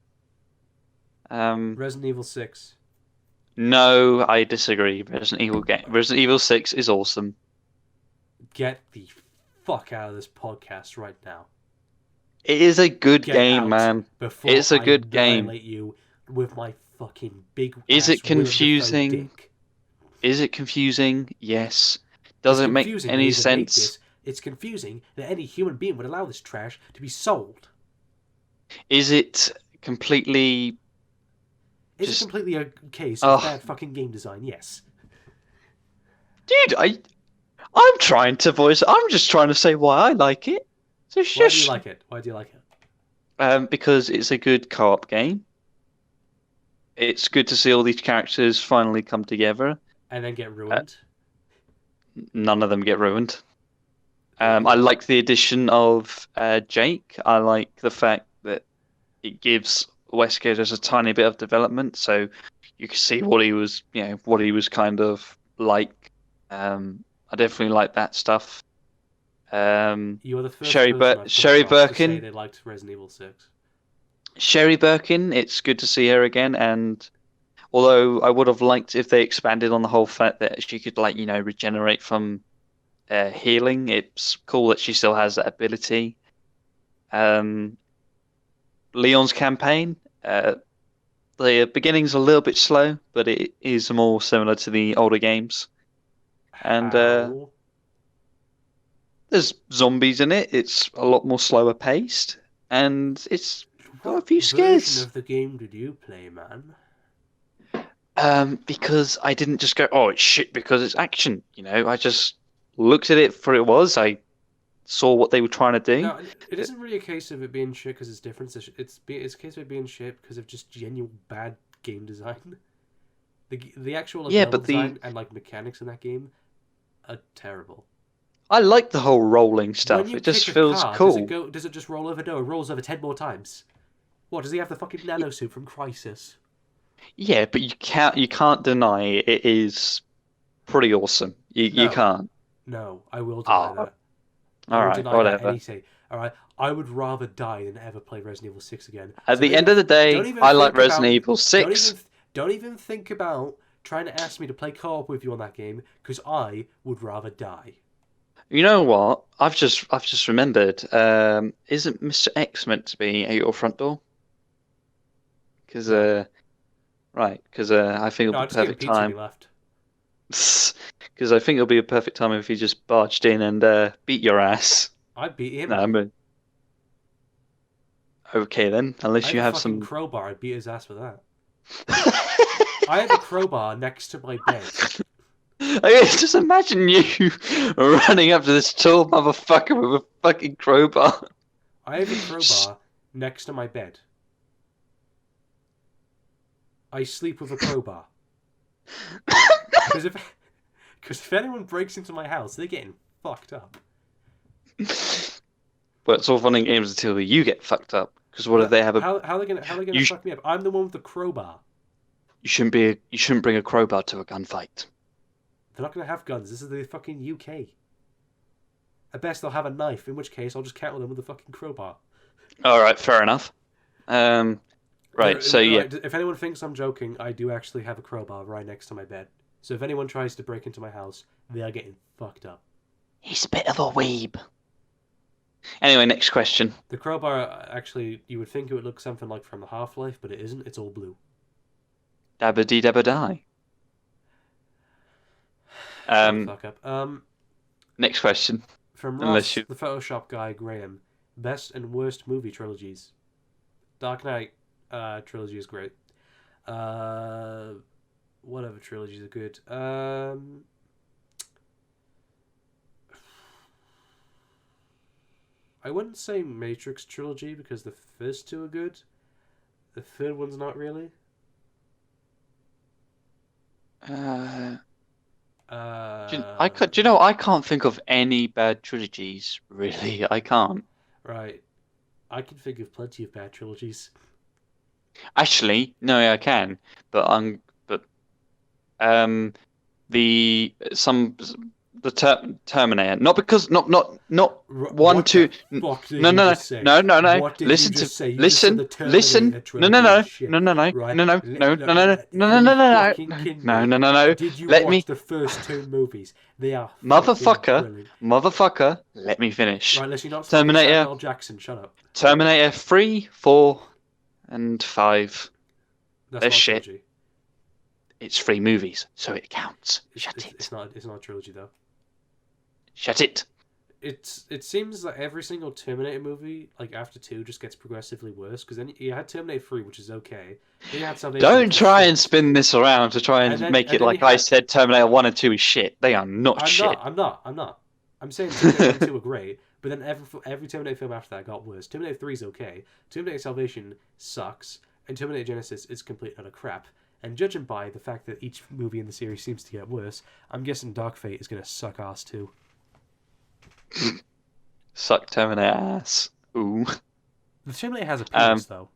Um, Resident Evil 6. no, I disagree. Resident Evil 6 is awesome. Get the fuck out of this podcast right now. It is a good Get game, out man. before It's a I good game. annihilate you with my fucking big Is ass it Willem Dafoe confusing? dick. Is it confusing? Yes. It's Does it make confusing they any even make sense? this. It's confusing that any human being would allow this trash to be sold. Is it completely Is it just completely a case of oh bad fucking game design? Yes. dude, I'm trying to voice I'm just trying to say why I like it. So Why do you shush. like it? Why do you like it? Because it's a good co-op game. It's good to see all these characters finally come together. And then get Uh, ruined? none of them get ruined. Good, I good. like the addition of Jake. I like the fact that it gives Wesker just a tiny bit of development, so you can see what he was kind of like. I definitely like that stuff. Um, You are the first person I've come Sherry across to say Birkin, they liked Resident Evil 6. Sherry Birkin. It's good to see her again, and Although I would have liked if they expanded on the whole fact that she could like, regenerate from healing. It's cool that she still has that ability. Um, Leon's campaign, the beginning's a little bit slow, but it is more similar to the older games. And How? there's zombies in it. It's a lot more slower paced, and it's got a What few version scares. of the game did you play, man? Because I didn't just go, oh, it's shit because it's action. I just looked at it for it was. I saw what they were trying to do. No, it isn't really a case of it being shit because it's different. It's a case of it being shit because of just genuine bad game design. The actual like Yeah, level but design and like mechanics in that game are terrible. I like the whole rolling When stuff. you It just kick a feels car, does it cool. go? Does it just roll over? No, it rolls over 10 more times. What does he have the fucking Y- nano suit from Crisis? Yeah, but you can't deny it is pretty awesome. You No, can't. no, I will deny Oh, that. I all will right, deny that whatever. any say. All right, I would rather die than ever play Resident Evil 6 again. At So the end of the don't day, even I like think Resident about, Evil don't 6. even, don't even think about trying to ask me to play co-op with you on that game because I would rather die. You know what? I've just remembered. Isn't Mr. X meant to be at your front door? Because No, I think it'll no, be I just gave him perfect pizza when he time. left. Because I think it'll be a perfect time if he just barged in and beat your ass. I beat No, him. I mean, okay then, I unless have you a have fucking some. crowbar. I'd beat his ass for that. I have a crowbar next to my bed. I mean, just imagine you running up to this tall motherfucker with a fucking crowbar. I have a crowbar next to my bed. I sleep with a crowbar. Because if anyone breaks into my house, they're getting fucked up. But it's all fun and games until you get fucked up. Because what if But they have a how they gonna you fuck me up? I'm the one with the crowbar. you shouldn't bring a crowbar to a gunfight. They're not gonna have guns. This is the fucking UK. At best, they'll have a knife. In which case, I'll just counter them with a fucking crowbar. All right, fair enough. Um, right, so yeah, Right, if anyone thinks I'm joking, I do actually have a crowbar right next to my bed. So if anyone tries to break into my house, they are getting fucked up. he's a bit of a weeb. Anyway, next question. The crowbar, actually, you would think it would look something like from the Half-Life, but it isn't. It's all blue. Dabba dee dabba die. Shut the Um, fuck up. Next question. From Unless Ross, you the Photoshop guy, Graham. Best and worst movie trilogies. Dark Knight trilogy is great. What other trilogies are good? I wouldn't say Matrix trilogy because the first two are good. The third one's not really. uh, Uh, I can't think of any bad trilogies really. I can't. right. I can think of plenty of bad trilogies. Actually, no, I can. But um the some the Terminator. Not because not one What the two. fuck did No you no no just say? no no no. What did you Listen to just say? You just said listen the listen. Terminator No no trilogy is no shit, no no no right? no no no no no no Are no you no no fucking no kidding no me? no no no. Did you Let watch me the first two movies? They are fucking motherfucker brilliant. motherfucker. Let me finish. Right, unless you're not fucking Terminator Samuel L. Jackson, shut up. Terminator 3, 4, and 5. That's They're not a shit. trilogy. It's 3 movies, so it counts. Shut it. It's not a trilogy though. Shut it. It seems that every single Terminator movie, like after two, just gets progressively worse. Because then you had Terminator 3, which is okay. Then you had Salvation, Don't which is try and shit. spin this around to try and make And it then you like I had said Terminator 1 and 2 is shit. They are not shit. I'm not. I'm saying Terminator 1 and 2 were great, but then every Terminator film after that got worse. Terminator 3 is okay. Terminator Salvation sucks, and Terminator Genesis is complete utter crap. And judging by the fact that each movie in the series seems to get worse, I'm guessing Dark Fate is gonna suck ass too. Suck Terminator ass. Ooh. The Terminator has a Um, penis though.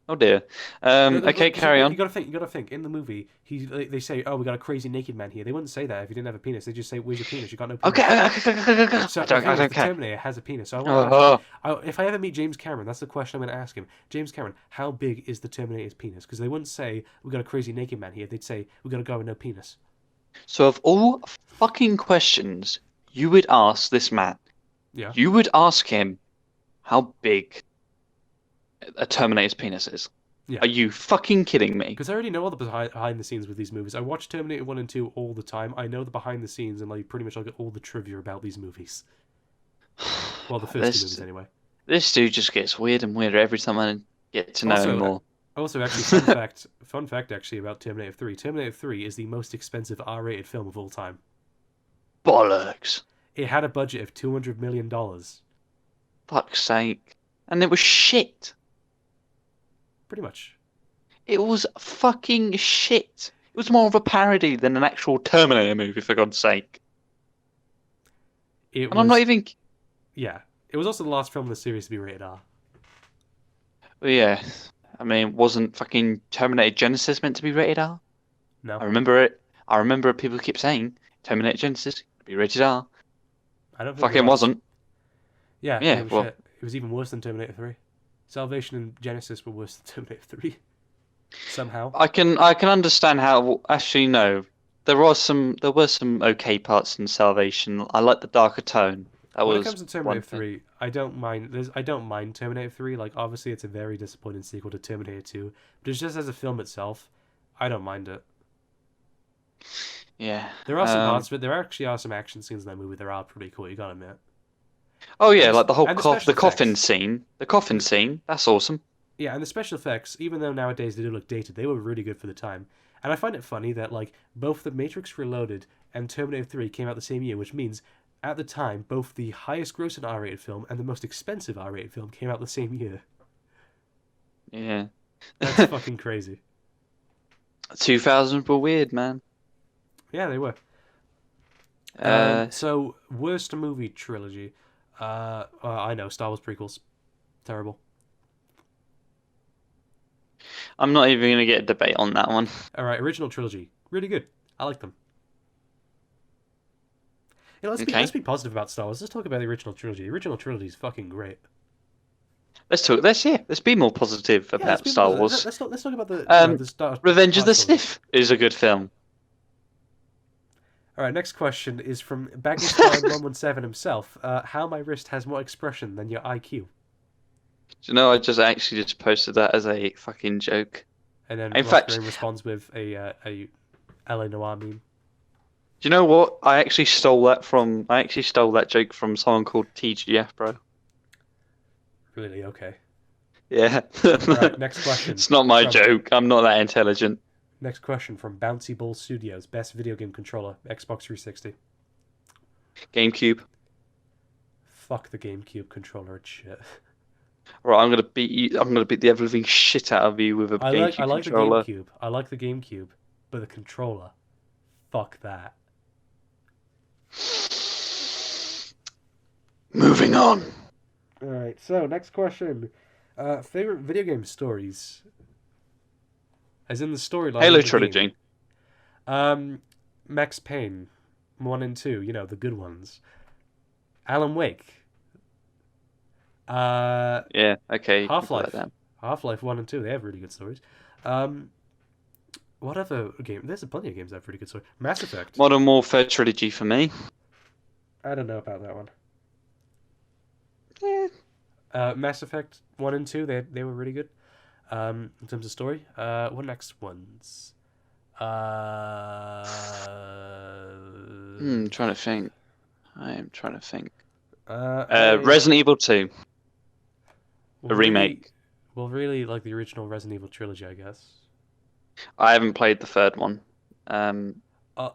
Oh dear. Okay, carry You on. gotta think. You gotta think. In the movie, they say, "Oh, we got a crazy naked man here." They wouldn't say that if he didn't have a penis. They just say, "Where's your penis? You got no Okay, penis." I So the don't, I thing is, don't the care. Terminator has a penis. So I want to ask you, Oh, if I ever meet James Cameron, that's the question I'm going to ask him. James Cameron, how big is the Terminator's penis? Because they wouldn't say, "We got a crazy naked man here." They'd say, "We got a guy with no penis." so of all fucking questions you would ask this man, Yeah, you would ask him how big a Terminator's penis is. yeah. Are you fucking kidding me? Because I already know all the behind the scenes with these movies. I watch Terminator 1 and 2 all the time. I know the behind the scenes and like pretty much I get all the trivia about these movies. Well, the first two This movies anyway. this dude just gets weird and weirder every time I get to know him Also, more. actually, fun fact actually about Terminator 3. Terminator 3 is the most expensive R-rated film of all time. Bollocks. It had a budget of $200 million. Fuck's sake. And it was shit. Pretty much. It was fucking shit. It was more of a parody than an actual Terminator movie, for God's sake. It And I'm not was, even. yeah. It was also the last film in the series to be rated R. Well, yeah. I mean, wasn't fucking Terminator Genesis meant to be rated R? No, I remember it. I remember people keep saying Terminator Genesis to be rated R. I don't think it Fucking was. wasn't. Yeah, Yeah, no well, shit. It was even worse than Terminator 3. Salvation and Genesis were worse than Terminator 3. Somehow. I can understand how. Actually, no. There were some okay parts in Salvation. I like the darker tone. That When it was comes to Terminator one thing. 3, I don't mind Terminator 3. Like obviously it's a very disappointing sequel to Terminator 2, but it's just as a film itself, I don't mind it. Yeah. There are some parts of it. There actually are some action scenes in that movie that are pretty cool. You gotta admit. Oh And yeah, like the whole and the special the coffin effects. scene. The coffin And scene. That's awesome. yeah, and the special effects, even though nowadays they do look dated, they were really good for the time. And I find it funny that like both The Matrix Reloaded and Terminator 3 came out the same year, which means at the time both the highest grossing R-rated film and the most expensive R-rated film came out the same year. Yeah. That's fucking crazy. 2000 were weird, man. Yeah, they were. Uh, So worst movie trilogy. I know Star Wars prequels, terrible. I'm not even gonna get a debate on that one. All right, original trilogy, really good. I like them. You know, let's Okay. be positive about Star Wars. Let's talk about the original trilogy. The original trilogy is fucking great. Let's talk. Let's be more positive Yeah, let's about be Star more. Wars. Let's talk about the Um, the Star Revenge of the past trilogy. Sith is a good film. All right, next question is from Baggy Star 117 himself. How my wrist has more expression than your IQ? Do you know, I just actually just posted that as a fucking joke. And then In Ross fact, Graham responds with a LA Noir meme. do you know what? I actually stole that joke from someone called TGF, bro. Really? Okay. Yeah. All right, next question. It's not my From joke. I'm not that intelligent. Next question from Bouncy Ball Studios. Best video game controller, Xbox 360. GameCube. Fuck the GameCube controller, it's shit. Right, I'm gonna beat you. I'm gonna beat the ever living shit out of you with a I GameCube like the controller. GameCube. I like the GameCube, but the controller, fuck that. Moving on. All right. So next question. Favorite video game stories, as in the storyline Halo of the game. trilogy. Max Payne, 1 and 2. You know the good ones. Alan Wake. Yeah. Okay. You can Half put that Life. down. Half Life 1 and 2. They have really good stories. What other game? There's plenty of games that have really good stories. Mass Effect. Modern Warfare trilogy for me. I don't know about that one. Yeah. Mass Effect 1 and 2, they were really good. In terms of story. What next ones? Trying to think. I am trying to think. I Resident Evil 2, a really, remake. really like the original Resident Evil trilogy, I guess. I haven't played the third one.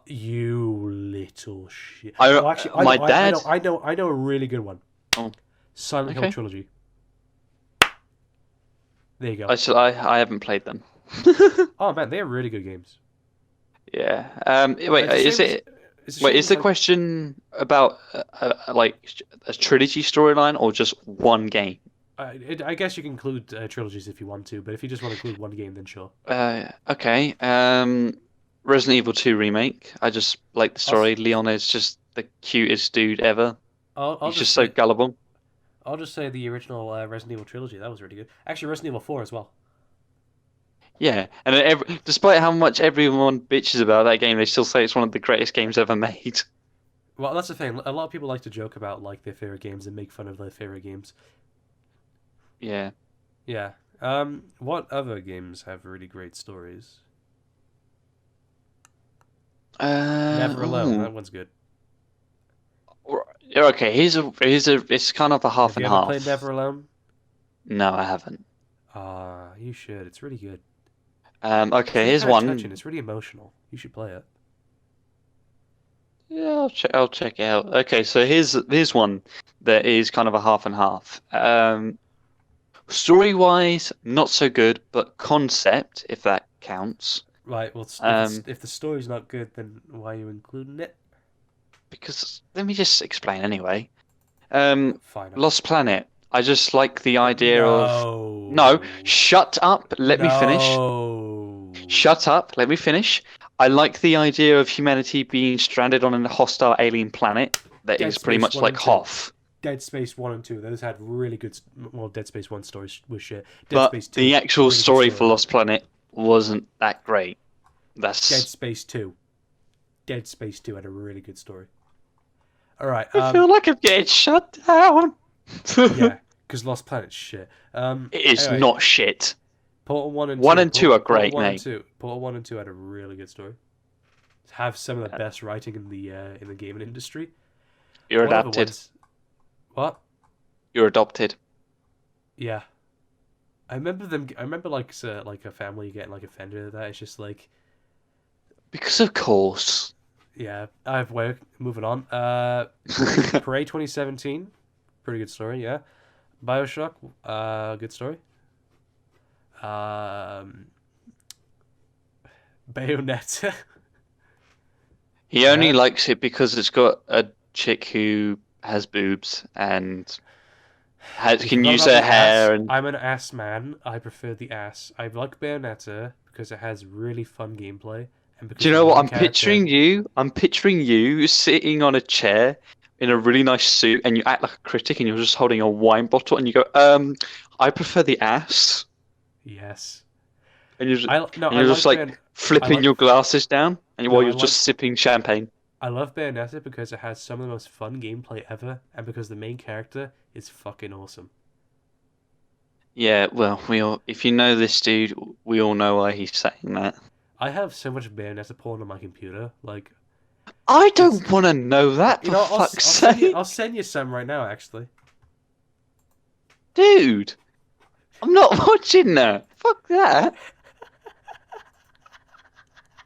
You little shit. I Oh, actually, my dad. I know a really good one. Oh, Silent Hill okay. trilogy. There you go. I haven't played them. Oh man, they are really good games. Yeah. Wait. It's a Is shame it? it's a Wait. shame Is the like, question about like a trilogy storyline or just one game? I guess you can include trilogies if you want to, but if you just want to include one game, then sure. Okay. Resident Evil 2 remake. I just like the I'll s- story. Leon is just the cutest dude ever. I'll He's just just so say gullible. the original Resident Evil trilogy. That was really good. Actually, Resident Evil 4 as well. Yeah, and despite how much everyone bitches about that game, they still say it's one of the greatest games ever made. Well, that's the thing. A lot of people like to joke about like their favorite games and make fun of their favorite games. Yeah. Yeah. What other games have really great stories? Never Alone. Ooh. That one's good. Okay, it's kind of a half Have you and ever played half. Never Alone? No, I haven't. You should. It's really good. It's Okay, really here's kind of touching. one. It's really emotional. You should play it. Yeah, I'll check it out. Okay, so here's one that is kind of a half and half. Story-wise, not so good, but concept, if that counts. Right. Well, Um, if the story's not good, then why are you including it? because let me just explain anyway. Um, Fine. Okay. Lost Planet. I just like the idea of no, No. shut up, let me finish. No. Shut up, let me finish. I like the idea of humanity being stranded on a hostile alien planet that Dead is pretty Space much 1 like and 2. Hoth. Dead Space 1 and 2. Those had really good. Well, Dead Space 1 stories was shit. Dead But Space 2, the actual really good story for story. Lost Planet wasn't that great. Dead That's. Space 2. Dead Space 2 had a really good story. Alright, I feel like I'm getting shut down. yeah, because Lost Planet's shit. It is Anyway, not shit. Portal 1 and One 2. and two are Portal great, 1 and mate. 2. Portal 1 and 2 had a really good story. Have some of the best writing in the gaming industry. You're What other adapted. ones? What? You're adopted. Yeah. I remember them. I remember like a family getting like offended at that. It's just like, Because of course. yeah. I've way moving on. Parade 2017, pretty good story. Yeah. Bioshock, good story. Um, Bayonetta. He only Yeah. likes it because it's got a chick who has boobs and You can forgot use about her the ass. hair and. I'm an ass man. I prefer the ass. I like Bayonetta because it has really fun gameplay and Do because you the know what main I'm character. picturing you? I'm picturing you sitting on a chair in a really nice suit and you act like a critic and you're just holding a wine bottle and you go, I prefer the ass. Yes. And you're just, I no. and I you're just like like Ben. I flipping like your glasses down and no. while you're just sipping champagne. I love Bayonetta because it has some of the most fun gameplay ever, and because the main character is fucking awesome. Yeah, well, if you know this dude, we all know why he's saying that. I have so much Bayonetta porn on my computer. Like I it's don't want to know that for fuck's I'll sake. send you some right now. Actually, Dude, I'm not watching that. Fuck that.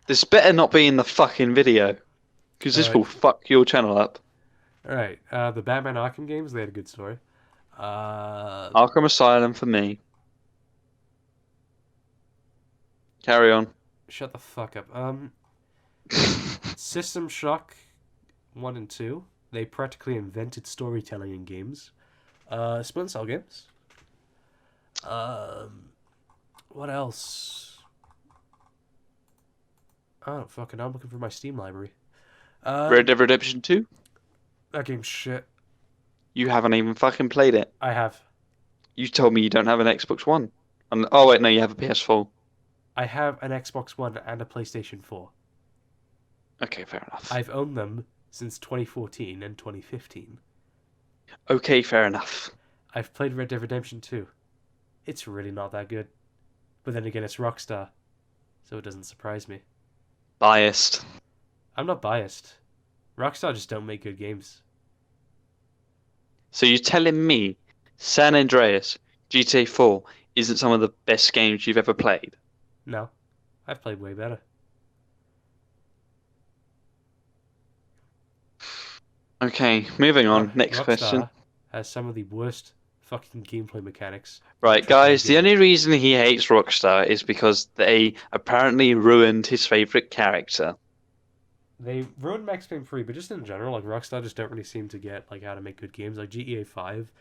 This better not be in the fucking video, because all this right, will fuck your channel up. all right. The Batman Arkham games, they had a good story. Uh, Arkham Asylum for me. Carry on. Shut the fuck up. System Shock 1 and 2. They practically invented storytelling in games. Splinter Cell games. Um, what else? Oh, fucking, I'm looking for my Steam library. Red Um, Dead Redemption 2? that game's shit. You haven't even fucking played it. I have. You told me you don't have an Xbox One. Oh wait, no, you have a PS4. I have an Xbox One and a PlayStation 4. Okay, fair enough. I've owned them since 2014 and 2015. Okay, fair enough. I've played Red Dead Redemption 2. It's really not that good. But then again, it's Rockstar, so it doesn't surprise me. Biased. I'm not biased. Rockstar just don't make good games. So you're telling me San Andreas, GTA 4 isn't some of the best games you've ever played? No, I've played way better. Okay, moving on. Next question. Rockstar has some of the worst fucking gameplay mechanics in Right, a AAA guys, the game. only reason he hates Rockstar is because they apparently ruined his favorite character. They ruined Max Payne 3, but just in general, like Rockstar just don't really seem to get like how to make good games. Like GTA 5,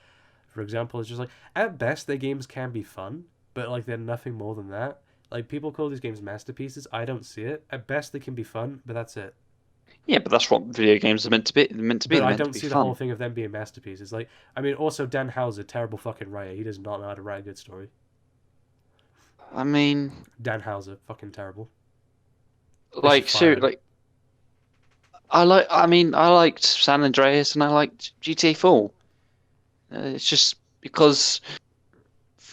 for example, it's just like at best their games can be fun, but like they're nothing more than that. Like people call these games masterpieces. I don't see it. At best they can be fun, but that's it. Yeah, but that's what video games are meant to be. They're meant to be. But They're I meant to don't be see the whole fun. thing of them being masterpieces. Like, I mean, also Dan Houser, terrible fucking writer. He does not know how to write a good story. I mean, Dan Houser, fucking terrible. They should like, fire him. like, I like. I mean, I liked San Andreas and I liked GTA 4. It's just because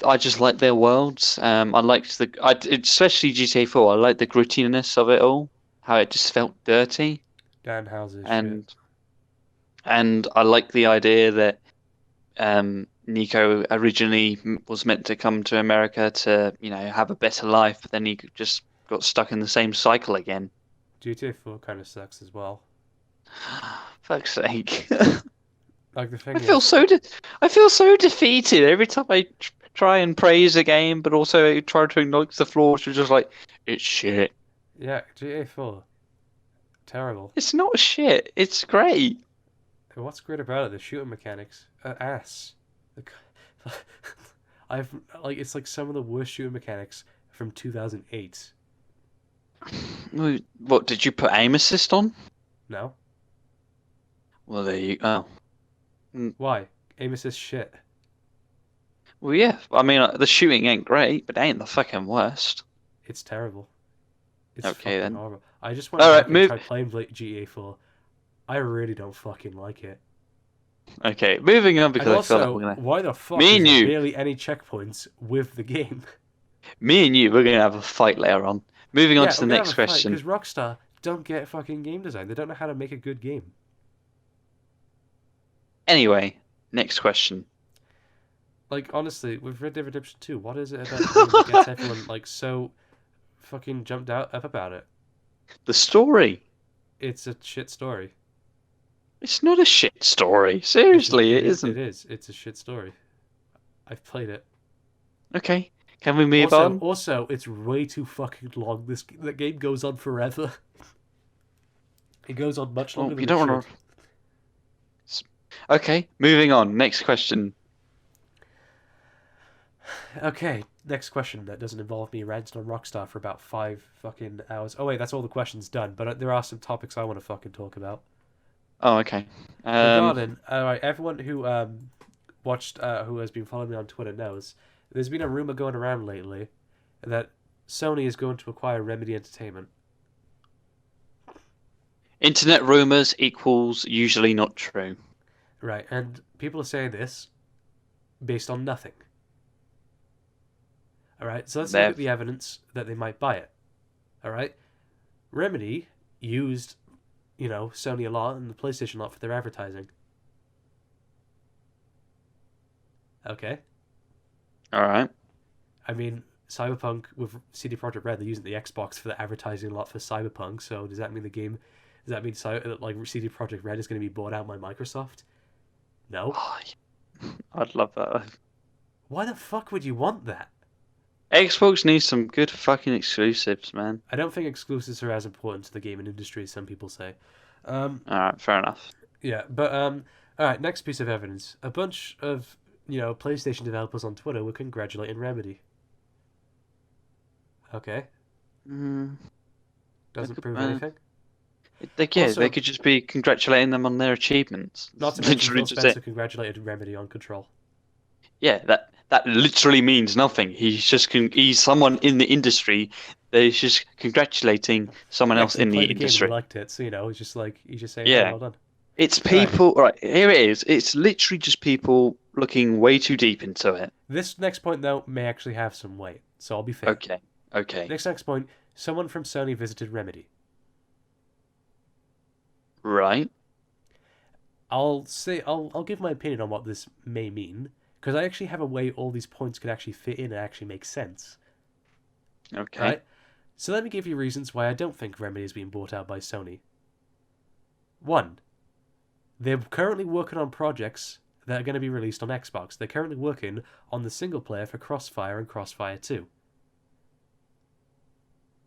I just like their worlds. I liked especially GTA 4. I liked the grittiness of it all, how it just felt dirty, Dan Houser shit. and I like the idea that Nico originally was meant to come to America to, have a better life, but then he just got stuck in the same cycle again. GTA 4 kind of sucks as well. Fuck's sake. Like the I thing feel is, so I feel so defeated every time I try and praise a game, but also try to acknowledge the flaws. You're just like, it's shit. yeah, GTA 4, terrible. It's not shit. It's great. And what's great about it? The shooting mechanics, ass. I've like it's like some of the worst shooting mechanics from 2008. What did you put aim assist on? No, Well, there you go. why? Aim assist shit. Well, yeah. I mean, the shooting ain't great, but it ain't the fucking worst. It's terrible. It's Okay fucking then. horrible. I just went All right, back and move. tried playing GTA 4. I really don't fucking like it. Okay, moving on And because I feel like also, why the fuck me is and there you, barely any checkpoints with the game? we're gonna have a fight later on. Moving on Yeah, to we're the gonna have next a fight question. because Rockstar don't get fucking game design. They don't know how to make a good game. Anyway, next question. Like honestly, with Red Dead Redemption 2, what is it about the game that gets everyone like so fucking jumped out up about it? The story. It's a shit story. It's not a shit story. It's a, Seriously, it it is it isn't. is. It's a shit story. I've played it. Okay, can we move Also, on? also, it's way too fucking long. The game goes on forever. It goes on much Well, longer you than it don't should. want to. Okay, moving on. Next question. Okay, next question that doesn't involve me ranting on Rockstar for about 5 fucking hours. Oh wait, that's all the questions done. But there are some topics I want to fucking talk about. Oh, okay. Regarding, alright, everyone who watched, who has been following me on Twitter knows there's been a rumor going around lately that Sony is going to acquire Remedy Entertainment. Internet rumors equals usually not true. Right, and people are saying this based on nothing. Alright, so let's look They've at the evidence that they might buy it. Alright? Remedy used, Sony a lot and the PlayStation a lot for their advertising. Okay? all right. I mean, Cyberpunk with CD Projekt Red, they're using the Xbox for the advertising a lot for Cyberpunk. So does that mean the game? Does that mean like CD Projekt Red is going to be bought out by Microsoft? No. Oh, I'd love that. Why the fuck would you want that? Xbox needs some good fucking exclusives, man. I don't think exclusives are as important to the gaming industry as some people say. All right, fair enough. Yeah, but all right. Next piece of evidence: a bunch of PlayStation developers on Twitter were congratulating Remedy. Okay, Mm, doesn't could, prove anything. they Also, could just be congratulating them on their achievements. not to It's mention literally Phil just Spencer it. congratulated Remedy on Control. Yeah, that literally means nothing. He's someone in the industry that is just congratulating someone Yeah, else because he in the played the game and he industry. liked it, so he's just like he's just saying, "Hey, Yeah, well done." it's All right, people. Right, here it is. It's literally just people looking way too deep into it. this next point though may actually have some weight, so I'll be fair. Okay, okay, Next point: someone from Sony visited Remedy. right. I'll give my opinion on what this may mean because I actually have a way all these points could actually fit in and actually make sense. Okay. Right? So let me give you reasons why I don't think Remedy is being bought out by Sony. One, they're currently working on projects that are going to be released on Xbox. They're currently working on the single player for Crossfire and Crossfire 2.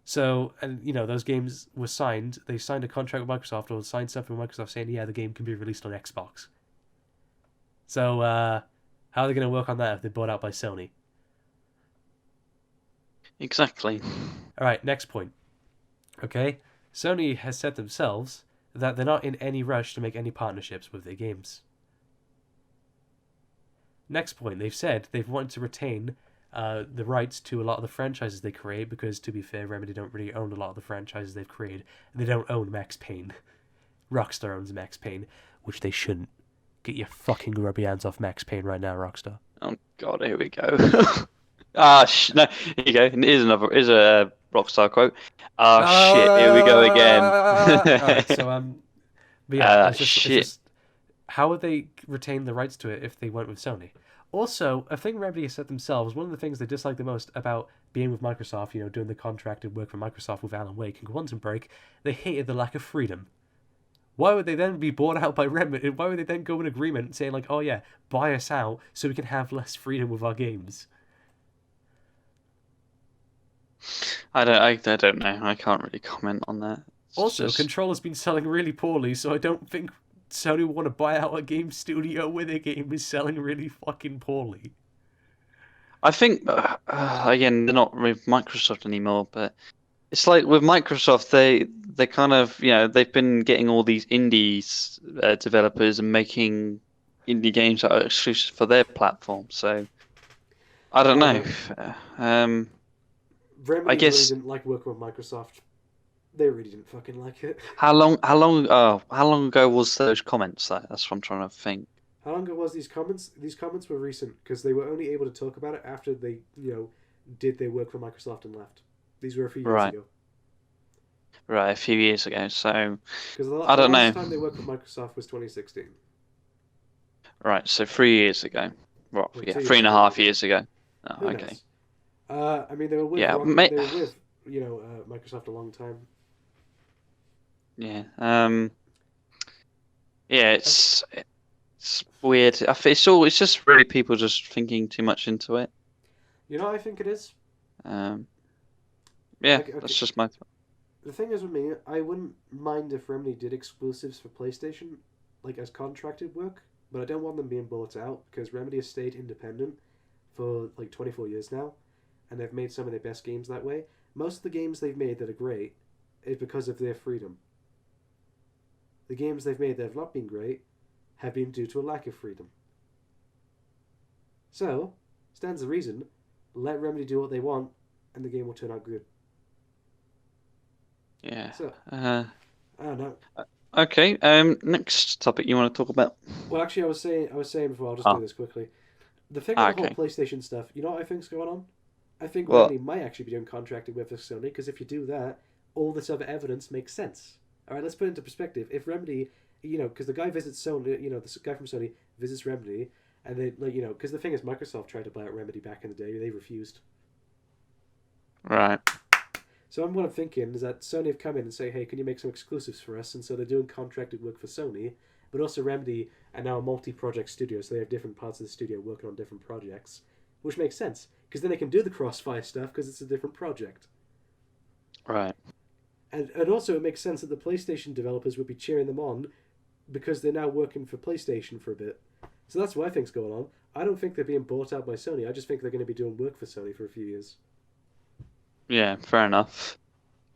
So, and those games were signed. They signed a contract with Microsoft or signed something with Microsoft saying, yeah, the game can be released on Xbox. So, How are they going to work on that if they're bought out by Sony? Exactly. All right, next point. Okay, Sony has said themselves that they're not in any rush to make any partnerships with their games. Next point, they've said they've wanted to retain the rights to a lot of the franchises they create because, to be fair, Remedy don't really own a lot of the franchises they've created. They don't own Max Payne. Rockstar owns Max Payne, which they shouldn't. Get your fucking grubby hands off Max Payne right now, Rockstar. Oh God, here we go. No, here you go. Here's a Rockstar quote. Shit, here we go again. Alright, so but yeah, it's Shit. just how would they retain the rights to it if they went with Sony? Also, a thing Remedy has said themselves, one of the things they dislike the most about being with Microsoft, doing the contracted work for Microsoft with Alan Wake and Quantum Break, they hated the lack of freedom. Why would they then be bought out by Remedy? Why would they then go in agreement saying like, oh yeah, buy us out so we can have less freedom with our games? I don't know. I can't really comment on that. It's Also, just Control has been selling really poorly, so I don't think Sony would want to buy out a game studio where their game is selling really fucking poorly. I think again they're not with Microsoft anymore, but it's like with Microsoft they kind of they've been getting all these indies developers and making indie games that are exclusive for their platform. So I don't know. Remedy I really guess didn't like working with Microsoft. They really didn't fucking like it. how long ago was those comments? That's what I'm trying to think. How long ago was these comments? These comments were recent because they were only able to talk about it after they, did their work for Microsoft and left. These were a few years Right, ago. right, a few years ago. So Because I the don't last know. time they worked with Microsoft was 2016. Right, so 3 years ago. Well, Or yeah, 2 years three and a ago, half maybe. years ago. Who Oh, okay. knows? I mean, they were with Yeah, Rock. mate. They were with, Microsoft a long time. Yeah. Yeah. It's weird. It's just really people just thinking too much into it. You know what I think it is? Um. Yeah, Okay, that's just my. the thing is with me, I wouldn't mind if Remedy did exclusives for PlayStation, like as contracted work, but I don't want them being bought out because Remedy has stayed independent for like 24 years now, and they've made some of their best games that way. Most of the games they've made that are great is because of their freedom. The games they've made that have not been great have been due to a lack of freedom. So, stands the reason, let Remedy do what they want, and the game will turn out good. Yeah. So, I don't know. Okay. Next topic you want to talk about? Well, actually, I was saying before. I'll just do Oh. this quickly. The thing with the whole Okay. PlayStation stuff, you know what I think's going on? I think Well. Remedy might actually be doing contracting with Sony because if you do that, all this other evidence makes sense. All right, let's put it into perspective. If Remedy, because the guy visits Sony, the guy from Sony visits Remedy, and they because the thing is, Microsoft tried to buy out Remedy back in the day, they refused. Right. So what I'm thinking is that Sony have come in and say, hey, can you make some exclusives for us? And so they're doing contracted work for Sony, but also Remedy are now a multi-project studio, so they have different parts of the studio working on different projects, which makes sense because then they can do the crossfire stuff because it's a different project. Right. And also it makes sense that the PlayStation developers would be cheering them on because they're now working for PlayStation for a bit. So that's what I think's going on. I don't think they're being bought out by Sony. I just think they're going to be doing work for Sony for a few years. Yeah. Fair enough.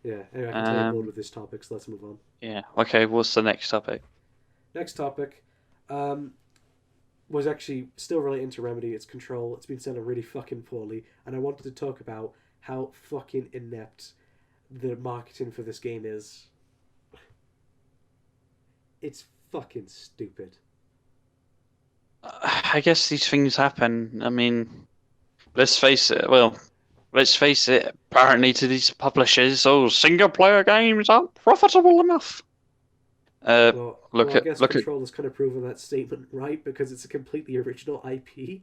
Yeah, anyway, I can tell you're bored Um. with this topic, so let's move on. Yeah. Okay. What's the next topic? Next topic was actually still relating to Remedy. It's Control. It's been selling really fucking poorly, and I wanted to talk about how fucking inept the marketing for this game is. It's fucking stupid. I guess these things happen. I mean, let's face it. Well, let's face it. Apparently, to these publishers, single player games aren't profitable enough. Well, I guess Look at. Control has kind of proven that statement right because it's a completely original IP.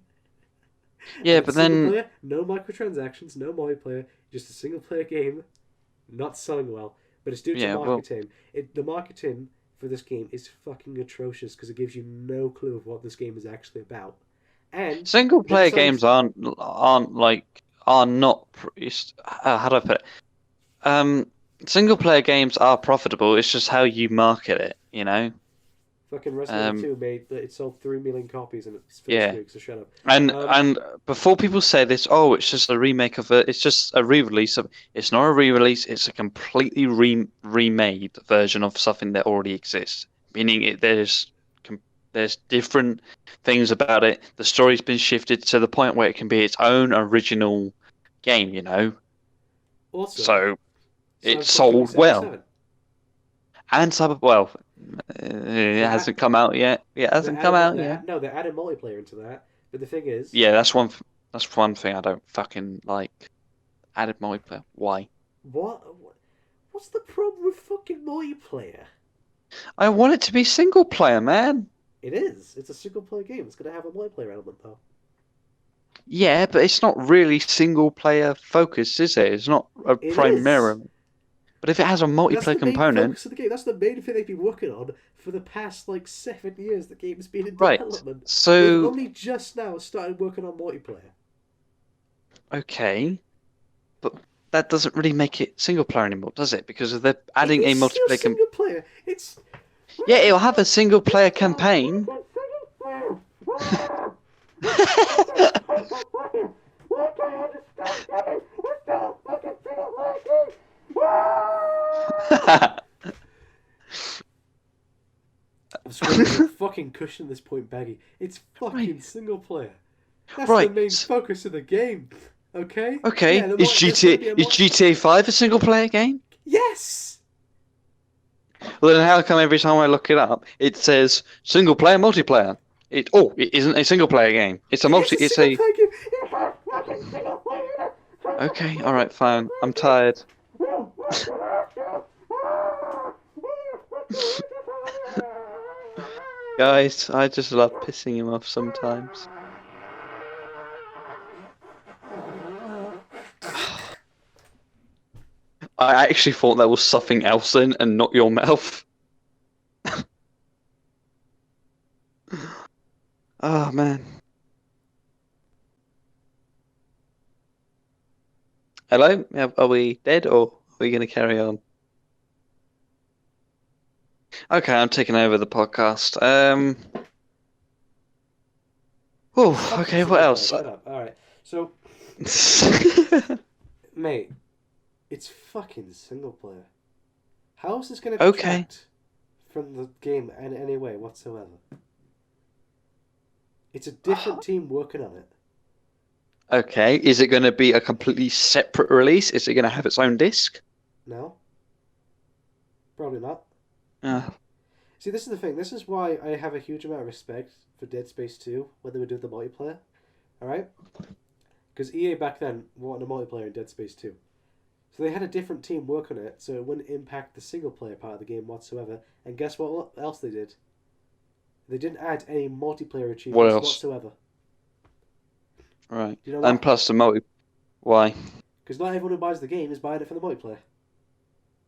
And Yeah, it's but single then player, no microtransactions, no multiplayer, just a single player game, not selling well. But it's due to yeah, well, marketing. The marketing for this game is fucking atrocious because it gives you no clue of what this game is actually about. And single they're player selling. games are not. How do I put it? Single player games are profitable. It's just how you market it. Fucking Resident Um, Evil 2 made that it sold 3 million copies in its first yeah, week. So shut up. and before people say this, oh, it's just a remake of it. It's just a re-release of. It's not a re-release. It's a completely remade version of something that already exists. Meaning there's different things about it. The story's been shifted to the point where it can be its own original game. Also, So it Cyberpunk sold well. 2077. And it That hasn't come out yet. It They're hasn't come adding out yet. no, they're adding multiplayer into that. But the thing is, Yeah, that's one thing I don't fucking like. Added multiplayer. Why? what's the problem with fucking multiplayer? I want it to be single player, man. It is. It's a single player game. It's gonna have a multiplayer element though. Yeah, but it's not really single player focused, is it? It's not a It is. primarily. But if it has a That's multiplayer the main component, focus of the game. That's the main thing they've been working on for the past like 7 years. The game's been in right? development. They've So only just now started working on multiplayer. okay, but that doesn't really make it single player anymore, does it? Because they're It adding is a still multiplayer. single player. It's Yeah, it'll have a single player campaign. I'm screaming a fucking cushion at this point, Baggy. It's fucking Right. single player. That's the Right. main focus of the game. Okay? Okay. Yeah, Is there's gonna GTA be a is GTA 5 a single player game? Yes! Well, then how come every time I look it up, it says single player, multiplayer? It isn't a single player game. It's a It is multi. a It's single a. player game. It's a fucking single player. Okay. All right. Fine. I'm tired. Guys, I just love pissing him off sometimes. I actually thought that was something else then, and not your mouth. Oh man. Hello? Are we dead or are we going to carry on? Okay, I'm taking over the podcast. Oh, okay, what else? Shut up. Alright. So, mate, it's fucking single player. How is this going to Okay. detract from the game in any way whatsoever? It's a different team working on it. Okay, is it going to be a completely separate release? Is it going to have its own disc? No? Probably not. Uh, See, this is the thing. This is why I have a huge amount of respect for Dead Space 2 when they were doing the multiplayer. Alright? Because EA back then wanted a multiplayer in Dead Space 2. So they had a different team work on it, so it wouldn't impact the single player part of the game whatsoever. And guess what else they did? They didn't add any multiplayer what achievements else? whatsoever. Right. Do you know And why? plus the multi. Why? Because not everyone who buys the game is buying it for the multiplayer.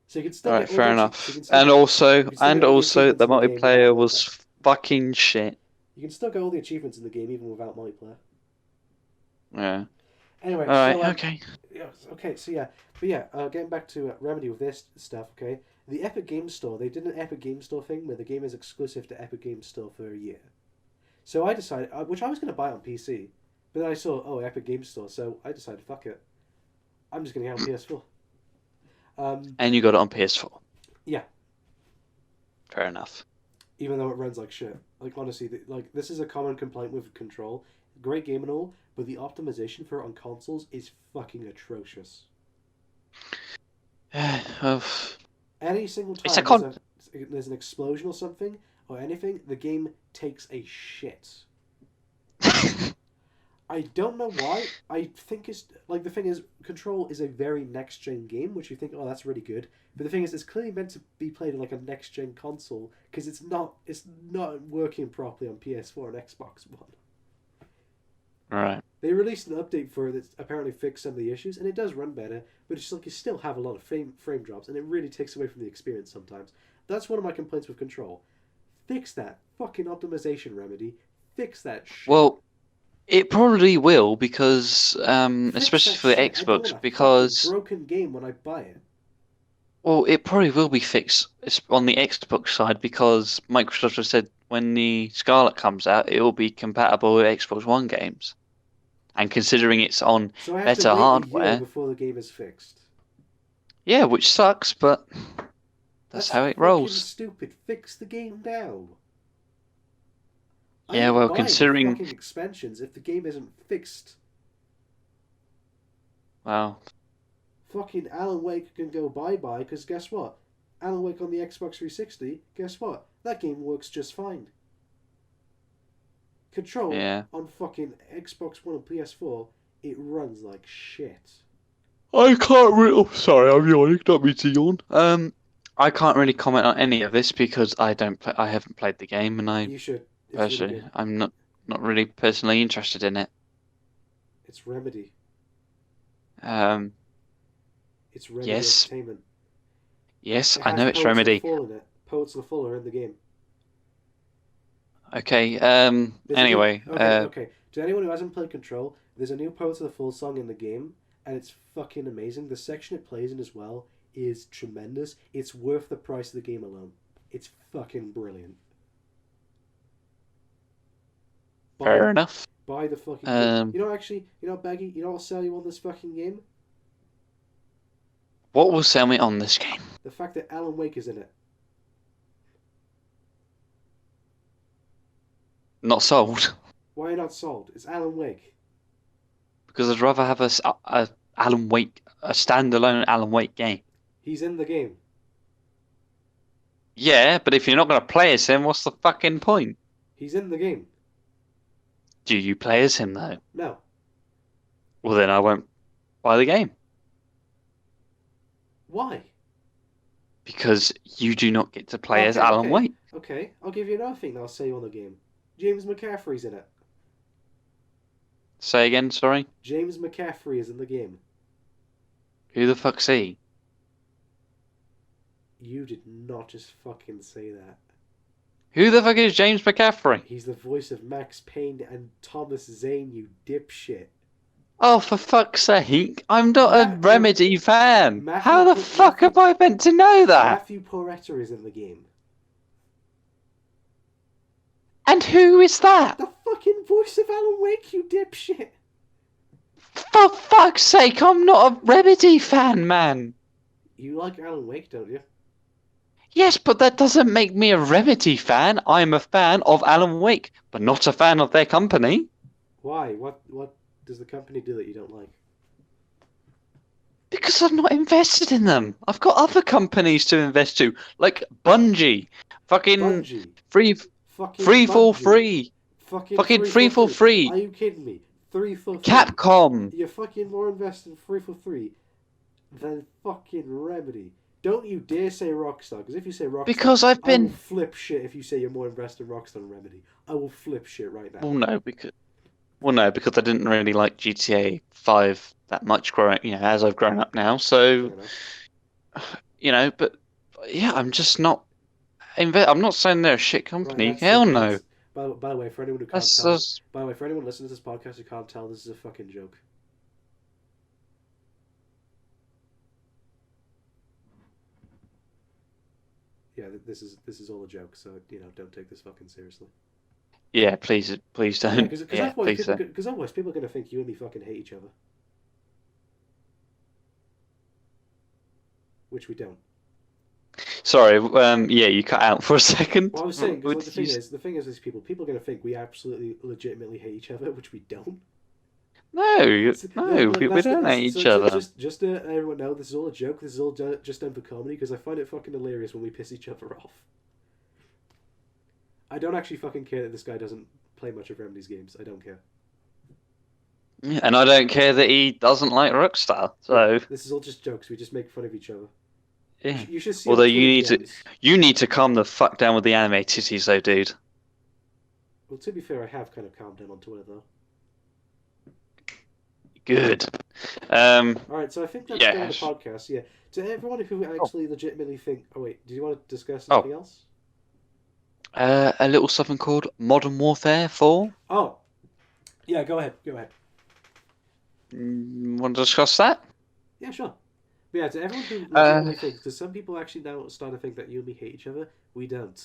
So you can still Alright, get all fair the enough. you can still And get, also, you can still get all the achievements the in the game without multiplayer multiplayer. was fucking shit. You can still get all the achievements in the game even without multiplayer. Yeah. Anyway, Alright, so okay. yeah, okay, so yeah, but yeah, getting back to Remedy with this stuff. Okay, the Epic Games Store, they did an Epic Games Store thing where the game is exclusive to Epic Games Store for a year. So I decided, which I was going to buy on PC, but then I saw Epic Games Store, so I decided fuck it, I'm just going to get it on PS4. And you got it on PS4. Yeah. Fair enough. Even though it runs like shit. Like honestly, this is a common complaint with Control. Great game and all, but the optimization for it on consoles is fucking atrocious. Any single time there's an explosion or something, or anything, the game takes a shit. I don't know why. I think it's like the thing is, Control is a very next gen game, which you think, oh, that's really good. But the thing is, it's clearly meant to be played on like a next gen console because it's not working properly on PS4 and Xbox One. Right. They released an update for it that apparently fixed some of the issues, and it does run better. But it's like you still have a lot of frame drops, and it really takes away from the experience sometimes. That's one of my complaints with Control. Fix that fucking optimization, Remedy. Fix that shit. Well, it probably will because, Fix especially that for the shit. I don't Xbox, want a because fucking broken game when I buy it. Well, it probably will be fixed on the Xbox side because Microsoft has said when the Scarlet comes out, it will be compatible with Xbox One games. And considering it's on So I have to better wait a year hardware, before the game is fixed. yeah, which sucks, but that's That's how it fucking rolls. stupid. Fix the game now. I Yeah, ain't well, buying the considering, fucking expansions if the game isn't fixed. well, Fucking Alan Wake can go bye-bye because guess what? Alan Wake on the Xbox 360, guess what? That game works just fine. Control yeah. on fucking Xbox One and PS4, it runs like shit. I can't really. Oh, sorry, I'm yawning. Not me to yawn. I can't really comment on any of this because I don't. I haven't played the game, and I You should. It's really personally, good. I'm not really personally interested in it. It's Remedy. Um, It's Remedy yes, Entertainment. yes, It I has know it's Poets of the Remedy. Fall in it. Poets of the Fall are in the game. Okay. There's a new. Anyway. Okay. To anyone who hasn't played Control, there's a new Poets of the Fall song in the game, and it's fucking amazing. The section it plays in as well is tremendous. It's worth the price of the game alone. It's fucking brilliant. Fair Buy, enough. buy the fucking game. Um, Actually, Baggy, what'll sell you on this fucking game? what will sell me on this game? The fact that Alan Wake is in it. Not sold, Why are you not sold? It's Alan Wake. because I'd rather have a Alan Wake, a standalone Alan Wake game. He's in the game. Yeah, but if you're not going to play as him, what's the fucking point? He's in the game. Do you play as him though? No. Well, then I won't buy the game Why? because you do not get to play as Okay, Alan okay. Wake. Okay, I'll give you another thing that'll sell you on the game. James McCaffrey's in it. Say again, sorry. James McCaffrey is in the game. Who the fuck's he? You did not just fucking say that. Who the fuck is James McCaffrey? He's the voice of Max Payne and Thomas Zane, you dipshit. Oh, for fuck's sake! I'm not a Remedy fan. How the fuck Matthew- am I meant to know that? Matthew Porretta is in the game. And who is that? The fucking voice of Alan Wake, you dipshit. For fuck's sake, I'm not a Remedy fan, man. You like Alan Wake, don't you? Yes, but that doesn't make me a Remedy fan. I'm a fan of Alan Wake, but not a fan of their company. Why? What does the company do that you don't like? Because I'm not invested in them. I've got other companies to invest to, like Bungie. Fucking Bungie. free Fucking for Bungie. free. Fucking Free for free. Are you kidding me? 3 for 3. Capcom. You're fucking more invested in 3 for 3 than fucking Remedy. Don't you dare say Rockstar, because if you say Rockstar, Because I've I will been. flip shit if you say you're more invested in Rockstar than Remedy. I will flip shit right now. Well, no, because I didn't really like GTA 5 that much as I've grown up now. So, but yeah, I'm just not. I'm not saying they're a shit company. Right, Hell no. By the way, for anyone who can't That's, tell, that's by the way, for anyone listening to this podcast who can't tell, this is a fucking joke. Yeah, this is all a joke. So don't take this fucking seriously. yeah. Please don't. Because Please don't. otherwise people are gonna think you and me fucking hate each other, which we don't. Sorry. Yeah, you cut out for a second. Well, I was saying, What because did you the thing is, people are gonna think we absolutely, legitimately hate each other, which we don't. No, we That's don't hate each so other. Just to let everyone know, this is all a joke. This is all just done for comedy because I find it fucking hilarious when we piss each other off. I don't actually fucking care that this guy doesn't play much of Remedy's games. I don't care. Yeah, and I don't care that he doesn't like Rockstar. So This is all just jokes. We just make fun of each other. yeah. You should see. Although our you Twitter need DMs. you need to calm the fuck down with the anime titties, though, dude. Well, to be fair, I have kind of calmed down on Twitter though. Good. All right, so I think that's the end of Yes. the podcast. Yeah, to everyone who actually legitimately think. Oh wait, do you want to discuss something else? A little something called Modern Warfare 4. Oh, yeah. Go ahead. Want to discuss that? Yeah, sure. But yeah, to everyone who legitimately thinks, because some people actually now starting to think that you and me hate each other. We don't.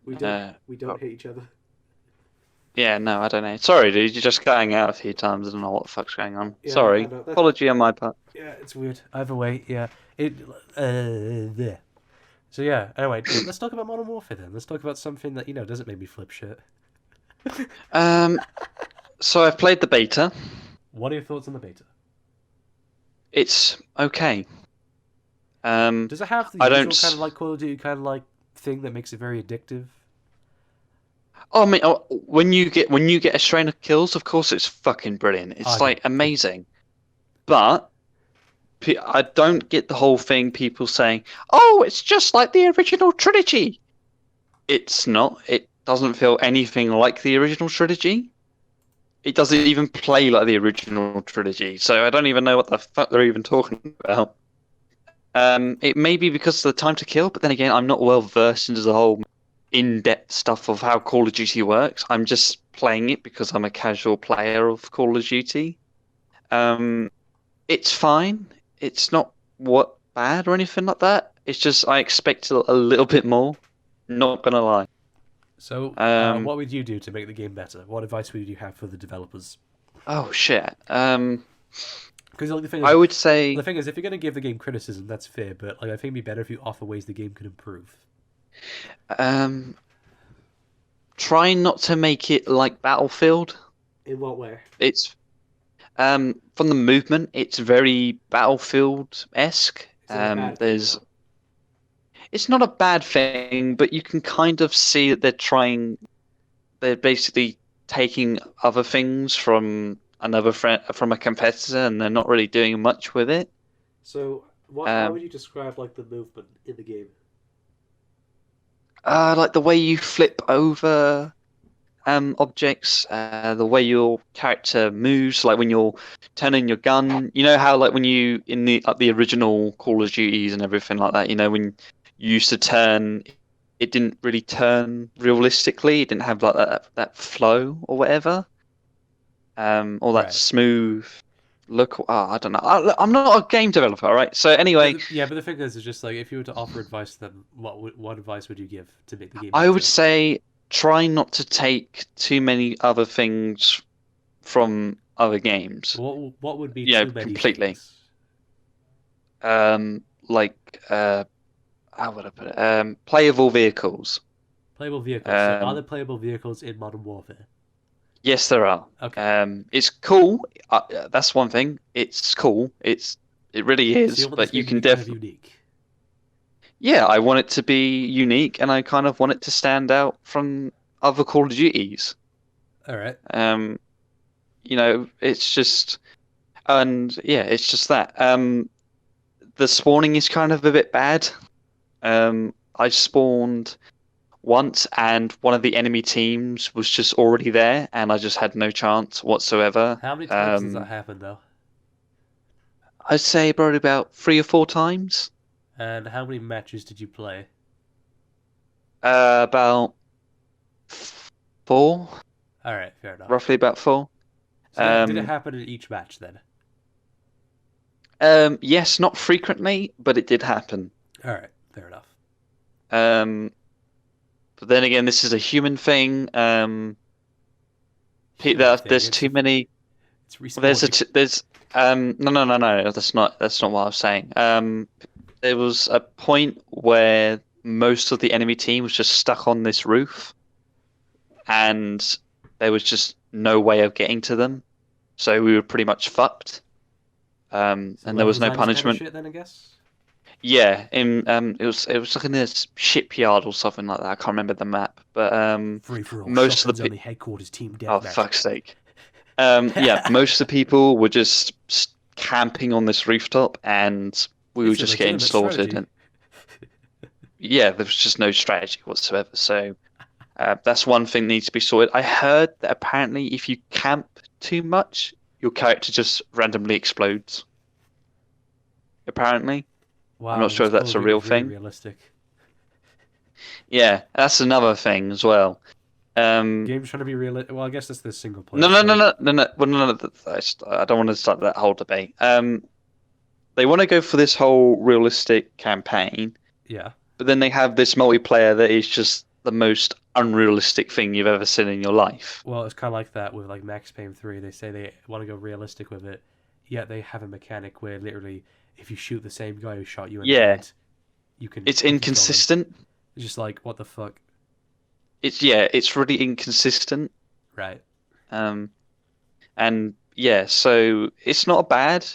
We don't. We don't hate each other. Yeah, no, I don't know. Sorry, dude, you're just cutting out a few times. I don't know what the fuck's going on. Yeah, Sorry. I know, Apology on my part. Yeah, it's weird. Either way, yeah. There. So yeah, anyway, let's talk about Modern Warfare then. Let's talk about something that, doesn't make me flip shit. So I've played the beta. What are your thoughts on the beta? It's okay. Does it have the I usual don't. kind of like Call of Duty kind of like thing that makes it very addictive? Oh, I mean, when you get a strain of kills, of course it's fucking brilliant. It's Okay. like amazing. But I don't get the whole thing. People saying, "Oh, it's just like the original trilogy." It's not. It doesn't feel anything like the original trilogy. It doesn't even play like the original trilogy. So I don't even know what the fuck they're even talking about. It may be because of the time to kill, but then again, I'm not well versed into the whole in-depth stuff of how Call of Duty works. I'm just playing it because I'm a casual player of Call of Duty. It's fine. It's not bad or anything like that. It's just I expected a little bit more. Not gonna lie. So, what would you do to make the game better? What advice would you have for the developers? Oh shit. Because like, I would say the thing is, if you're going to give the game criticism, that's fair. But like, I think it'd be better if you offer ways the game could improve. try not to make it like Battlefield. In what way? It's from the movement, it's very Battlefield-esque. There's it's not a bad thing, but you can kind of see that they're basically taking other things from from a competitor, and they're not really doing much with it. So, how would you describe like the movement in the game? Like the way you flip over objects, the way your character moves, like when you're turning your gun. You know how like when you in the original Call of Duties and everything like that. You know when you used to turn, it didn't really turn realistically. It didn't have like that flow or whatever, or that smooth look. I don't know. I'm not a game developer, all right? So anyway, but the thing is just like if you were to offer advice, then what advice would you give to make the game? I would say try not to take too many other things from other games. What would be too many completely things? Like how would I put it? Playable vehicles. Playable vehicles. So are there playable vehicles in Modern Warfare? Yes, there are. Okay. It's cool. That's one thing. It's cool. It really is. So but you can definitely unique. Yeah, I want it to be unique, and I kind of want it to stand out from other Call of Duties. All right. It's just, and yeah, it's just that. The spawning is kind of a bit bad. I spawned once, and one of the enemy teams was just already there, and I just had no chance whatsoever. How many times does that happen, though? I'd say probably about 3 or 4 times. And how many matches did you play? About 4. All right, fair enough. Roughly about 4. So did it happen in each match then? Yes, not frequently, but it did happen. All right, fair enough. But then again, this is a human thing. There's too many. It's respawning. There's no. That's not what I was saying. There was a point where most of the enemy team was just stuck on this roof, and there was just no way of getting to them, so we were pretty much fucked. And there was no punishment. Kind of shit, then, I guess? Yeah, it was like in this shipyard or something like that. I can't remember the map, but most of the only headquarters team deathmatch. Fuck's sake. Yeah, most of the people were just camping on this rooftop, and we were just getting slaughtered. And yeah, there was just no strategy whatsoever. So that's one thing that needs to be sorted. I heard that apparently if you camp too much, your character just randomly explodes. Apparently. Wow, I'm not sure if that's a real thing. Realistic. Yeah, that's another thing as well. Games trying to be realistic. Well, I guess that's the single player. No. Well, no. I don't want to start that whole debate. they want to go for this whole realistic campaign, Yeah. but then they have this multiplayer that is just the most unrealistic thing you've ever seen in your life. Well, it's kind of like that with like Max Payne 3. They say they want to go realistic with it, yet they have a mechanic where literally, if you shoot the same guy who shot you in the Yeah, head, you can it's kill them. inconsistent. It's just like, what the fuck? It's really inconsistent. Right. And yeah, so it's not bad.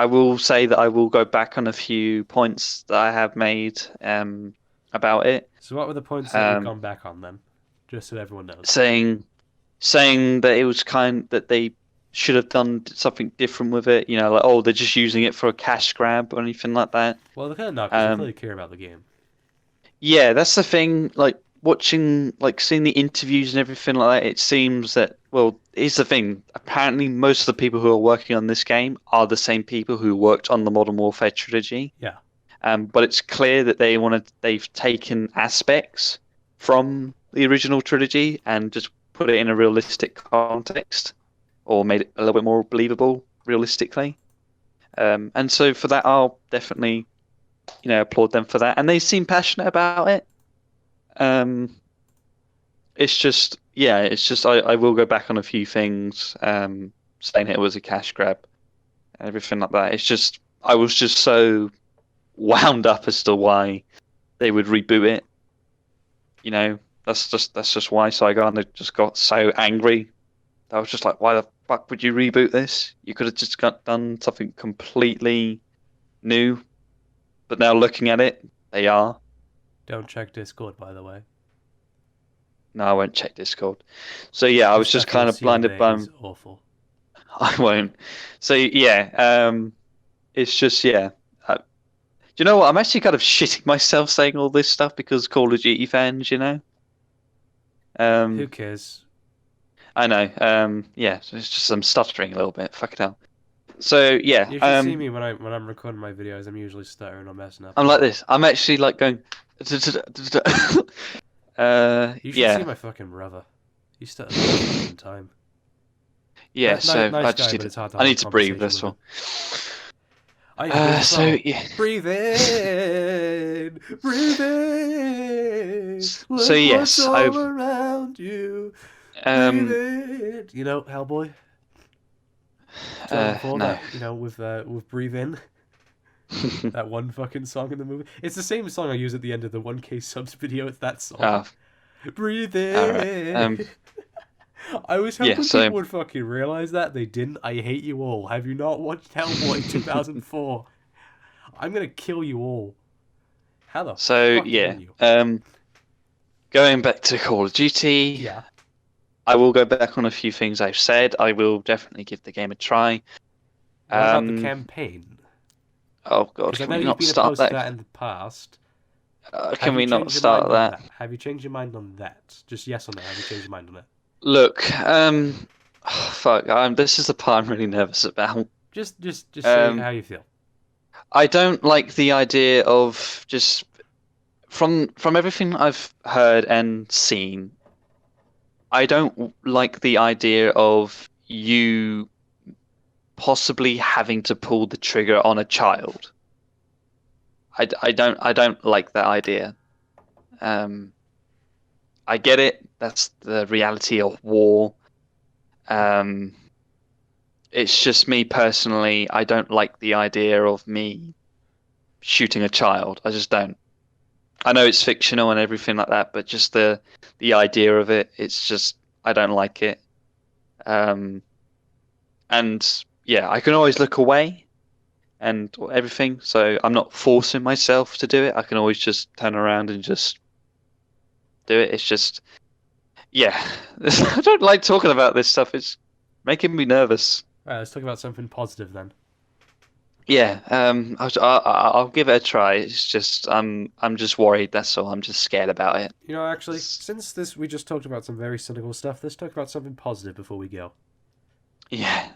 I will say that I will go back on a few points that I have made about it. So what were the points that you've Um, gone back on then? Just so everyone knows. saying that it was that they should have done something different with it. You know, like, oh, they're just using it for a cash grab or anything like that. Well, they're kind of not, because they Um, clearly care about the game. yeah, that's the thing. Like watching, like seeing the interviews and everything like that, it seems that, well, here's the thing. Apparently, most of the people who are working on this game are the same people who worked on the Modern Warfare trilogy. Yeah. But it's clear that they've taken aspects from the original trilogy and just put it in a realistic context, or made it a little bit more believable realistically. And so for that, I'll definitely, applaud them for that. And they seem passionate about it. It's just, I will go back on a few things, saying it was a cash grab and everything like that. It's just, I was just so wound up as to why they would reboot it. That's just why. So I just got so angry. I was just like, why the fuck would you reboot this? You could have just done something completely new. But now looking at it, they are. Don't check Discord, by the way. No, I won't check Discord. So yeah, I was just kind of blinded by. It's awful. I won't. So yeah, it's just do you know what? I'm actually kind of shitting myself saying all this stuff because Call of Duty fans, Who Um, cares? I know. Yeah, so it's just I'm stuttering a little bit. Fucking hell. So yeah, You should see me when I'm recording my videos. I'm usually stuttering or messing up. I'm like this. I'm actually like going. You should Yeah, see my fucking brother. He stutters all the fucking time. yeah. So nice I guy, just but it's hard to I have a need to breathe. That's conversation all. with him. So yeah. Breathe in, breathe in. Look So yes, what's all around you. Breathe in. You know, Hellboy. no. That, with Breathe In. That one fucking song in the movie. It's the same song I use at the end of the 1K subs video. It's that song. Oh, Breathe in. alright. I was hoping so- people would fucking realize that. They didn't. I hate you all. Have you not watched Hellboy 2004? I'm gonna kill you all. How the So fuck yeah, dare you? going back to Call of Duty, Yeah. I will go back on a few things I've said. I will definitely give the game a try. What about the campaign? Oh God, Because I can know we you've not been start opposed to that? that in the past. Can we not changed your start mind on that? Have you changed your mind on that? Just yes or no. Have you changed your mind on it? Look, fuck, this is the part I'm really nervous about. Just say how you feel. I don't like the idea of just from everything I've heard and seen. I don't like the idea of you possibly having to pull the trigger on a child. I don't like that idea. I get it. That's the reality of war. It's just me personally. I don't like the idea of me shooting a child. I just don't. I know it's fictional and everything like that, but just the idea of it, it's just I don't like it. And yeah, I can always look away and everything, so I'm not forcing myself to do it. I can always just turn around and just do it. It's just, yeah, I don't like talking about this stuff. It's making me nervous. All right, let's talk about something positive then. Yeah, I'll give it a try. It's just I'm just worried. That's all. I'm just scared about it. You know, actually, since we just talked about some very cynical stuff, let's talk about something positive before we go. Yeah,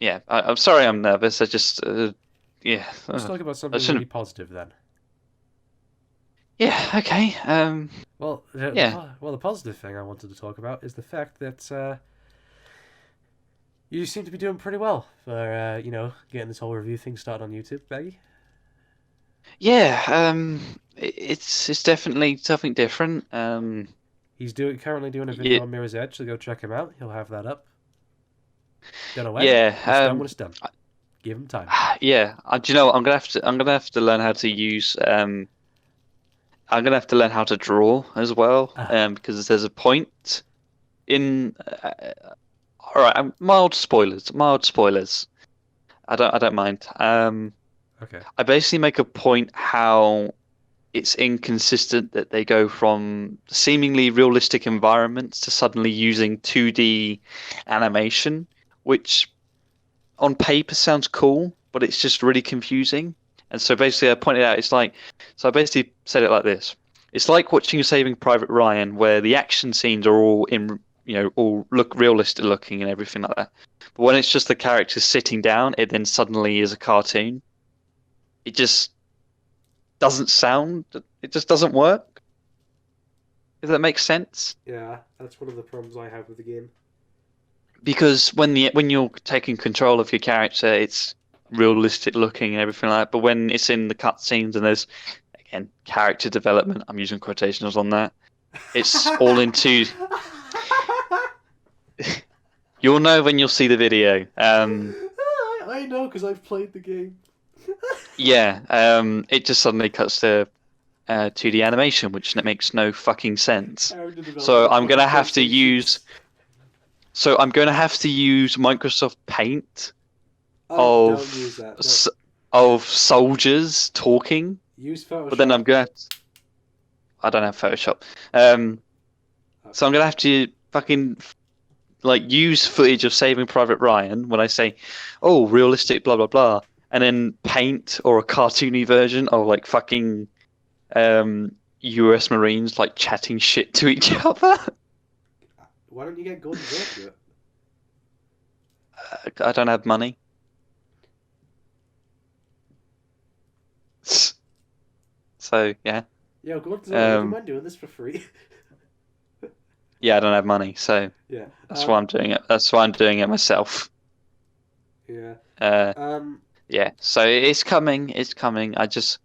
yeah. I'm sorry. I'm nervous. I just, yeah. Let's talk about something shouldn't- really positive then. Yeah. Okay. Well, Yeah. the positive thing I wanted to talk about is the fact that You seem to be doing pretty well for getting this whole review thing started on YouTube, Baggy. Yeah, it's definitely something different. He's currently doing a video Yeah, on Mirror's Edge, so go check him out. He'll have that up. Don't know when. yeah, It's done when it's done. Give him time. yeah. Do you know what? I'm gonna have to learn how to use I'm gonna have to learn how to draw as well, Ah, because there's a point in. All right, mild spoilers. Mild spoilers. I don't mind. okay. I basically make a point how it's inconsistent that they go from seemingly realistic environments to suddenly using 2D animation, which on paper sounds cool, but it's just really confusing. And so basically, I pointed out so I basically said it like this: it's like watching Saving Private Ryan, where the action scenes are all all look realistic looking and everything like that. But when it's just the characters sitting down, it then suddenly is a cartoon. It just doesn't sound. It just doesn't work. If that makes sense. Yeah, that's one of the problems I have with the game. Because when you're taking control of your character, it's realistic looking and everything like that. But when it's in the cutscenes and there's again character development, I'm using quotations on that. It's all into. You'll know when you'll see the video. I know because I've played the game. Yeah. It just suddenly cuts to 2D animation, which makes no fucking sense. Character So development I'm gonna have to quotations. use. So I'm gonna have to use Microsoft Paint Oh, don't use that. s- of soldiers talking, Use Photoshop. but then I'm gonna. I don't have Photoshop. So I'm gonna have to fucking like use footage of Saving Private Ryan when I say, "Oh, realistic, blah blah blah," and then Paint or a cartoony version of like fucking U.S. Marines like chatting shit to each other. Why don't you get Gordon Zero to do it? I don't have money. So yeah, Yo, Gordon Zero, would you um, mind doing this for free? yeah, I don't have money, so Yeah. that's why I'm doing it. That's why I'm doing it myself. Yeah. Uh, Um. yeah. So it's coming. It's coming. I just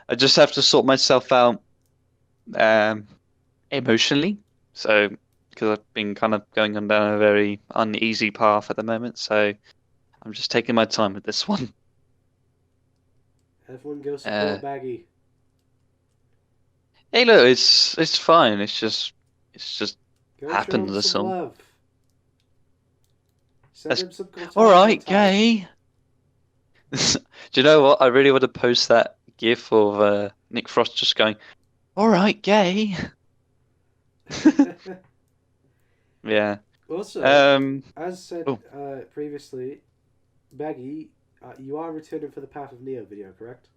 have to sort myself out, um, emotionally. So because I've been kind of going on down a very uneasy path at the moment, so I'm just taking my time with this one. Everyone go Uh, support Baggy. hey, look, it's fine. It's just Go show happens. him That's some all. love. Send That's him some all Cortana right, hentai. gay. Do you know what? I really want to post that GIF of Nick Frost just going, "All right, gay." Yeah. Also, Um. as said Oh, previously, Baggy, you are returning for the Path of Neo video, correct?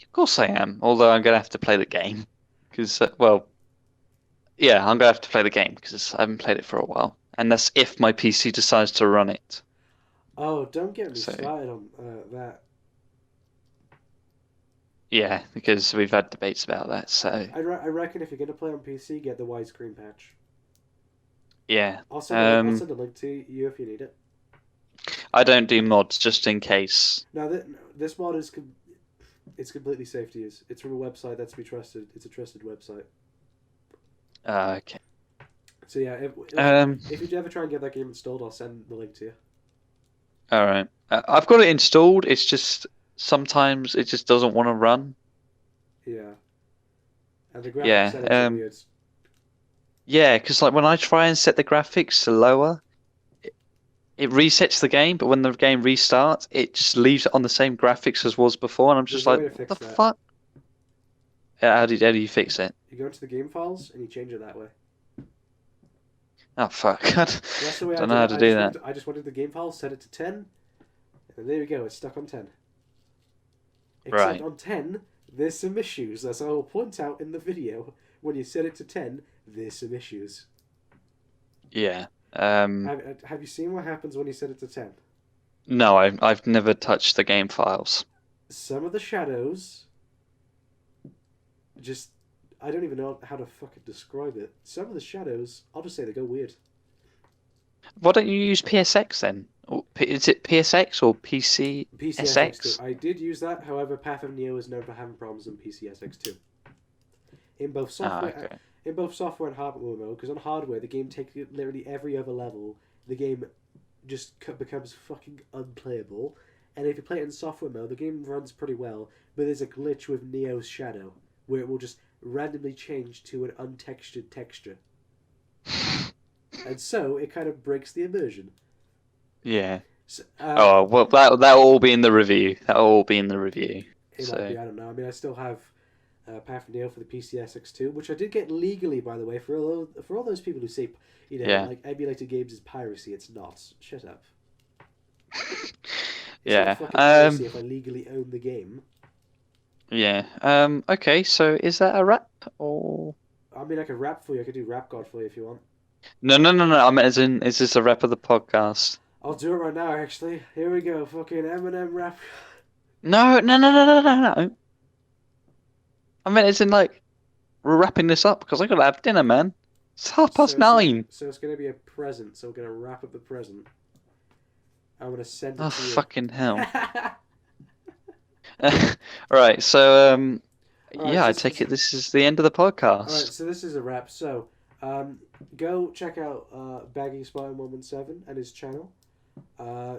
of course I am. Although I'm gonna have to play the game because, well, yeah, I'm gonna have to play the game because I haven't played it for a while, and that's if my PC decides to run it. Oh, don't get me So started on that. yeah, because we've had debates about that. So I reckon if you're gonna play on PC, get the widescreen patch. yeah. I'll send a link to you if you need it. I don't do mods just in case. Now this mod is it's completely safe to use. It's from a website that's to be trusted. It's a trusted website. Okay. So yeah, Um. if you ever try and get that game installed, I'll send the link to you. All right. I've got it installed. It's just sometimes it just doesn't want to run. Yeah, and the graphic Yeah. settings are weird. Yeah, because like when I try and set the graphics to lower, it resets the game, but when the game restarts, it just leaves it on the same graphics as was before, and I'm just There's a like, way to what fix the that. fuck? Yeah, how do you fix it? You go into the game files and you change it that way. Oh fuck. That's the way I Don't did know how it. to do that. I just wanted the game file, set it to 10, and there we go. It's stuck on 10. Except Right. on 10, there's some issues, as I will point out in the video. When you set it to 10, there's some issues. Yeah. Have you seen what happens when you set it to 10? No, I've never touched the game files. Some of the shadows just... I don't even know how to fucking describe it. Some of the shadows, I'll just say they go weird. Why don't you use PSX then? Is it PSX or PCSX2. PCSX? I did use that, however, Path of Neo is known for having problems in PCSX2. In both software, Okay. in both software and hardware mode, because on hardware the game takes literally every other level. The game just becomes fucking unplayable, and if you play it in software mode, the game runs pretty well. But there's a glitch with Neo's shadow where it will just randomly change to an untextured texture, and so it kind of breaks the immersion. Yeah. So, Oh well, that'll all be in the review. That'll all be in the review. it might be, I don't know. I mean, I still have Path of Neo for the PCSX2, which I did get legally, by the way, for all those people who say, Yeah. like emulated games is piracy. It's not. Shut up. It's Yeah. not fucking piracy if I legally own the game. Yeah. Okay. So is that a wrap or? I mean, I could rap for you. I could do Rap God for you if you want. No. I meant as in, is this a wrap of the podcast? I'll do it right now, actually. Here we go. Fucking Eminem rap. No. I meant as in like we're wrapping this up because I gotta have dinner, man. It's 9:30. So it's gonna be a present. So we're gonna wrap up the present. I'm gonna send it Oh to you. fucking hell! Right. So Alright, yeah, so I take it this is the end of the podcast. Alright, so this is a wrap. So, go check out Baggy Spartan 117 and his channel.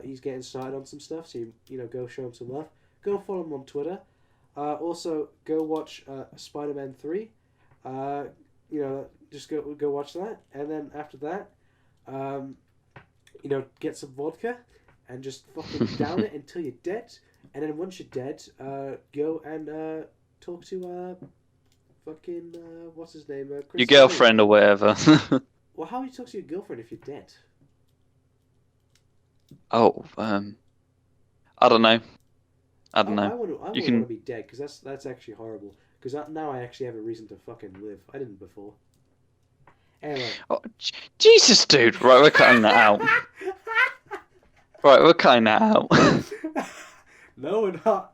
He's getting started on some stuff, so go show him some love. Go follow him on Twitter. Also, go watch Spider-Man 3. Just go watch that, and then after that, get some vodka and just fucking down it until you're dead. And then once you're dead, go and talk to fucking what's his name? Chris Your girlfriend or whatever. Well, how do you talk to your girlfriend if you're dead? Oh, I don't know. I don't I know. want to be dead because that's actually horrible. Because now I actually have a reason to fucking live. I didn't before. Anyway. Oh, Jesus, dude. Right, we're cutting that out. Right, we're cutting that out. No, we're not.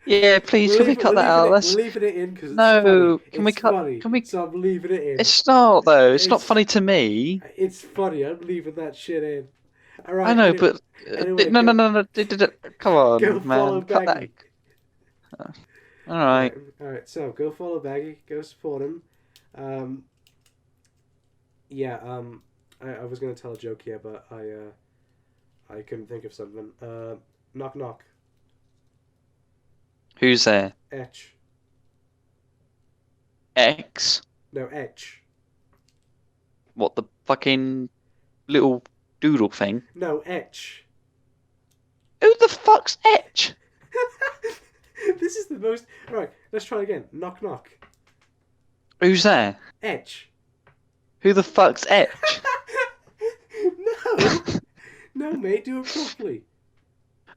Yeah, please, can we cut that out? We're leaving it in because it's No, funny. can we It's cut? funny, Can we? So I'm leaving it in. It's not though. It's not funny to me. It's funny. I'm leaving that shit in. All right. I know, anyway, but anyway, no. Come Go on, follow man. Cut that. Baggy. All right. All right. So go follow Baggy. Go support him. I was gonna tell a joke here, but I couldn't think of something. Knock knock. Who's there? Etch. X? No, etch. What, the fucking little doodle thing? No, etch. Who the fuck's Etch? This is the most. All right, let's try again. Knock knock. Who's there? Etch. Who the fuck's Etch? No. No, mate, do it properly.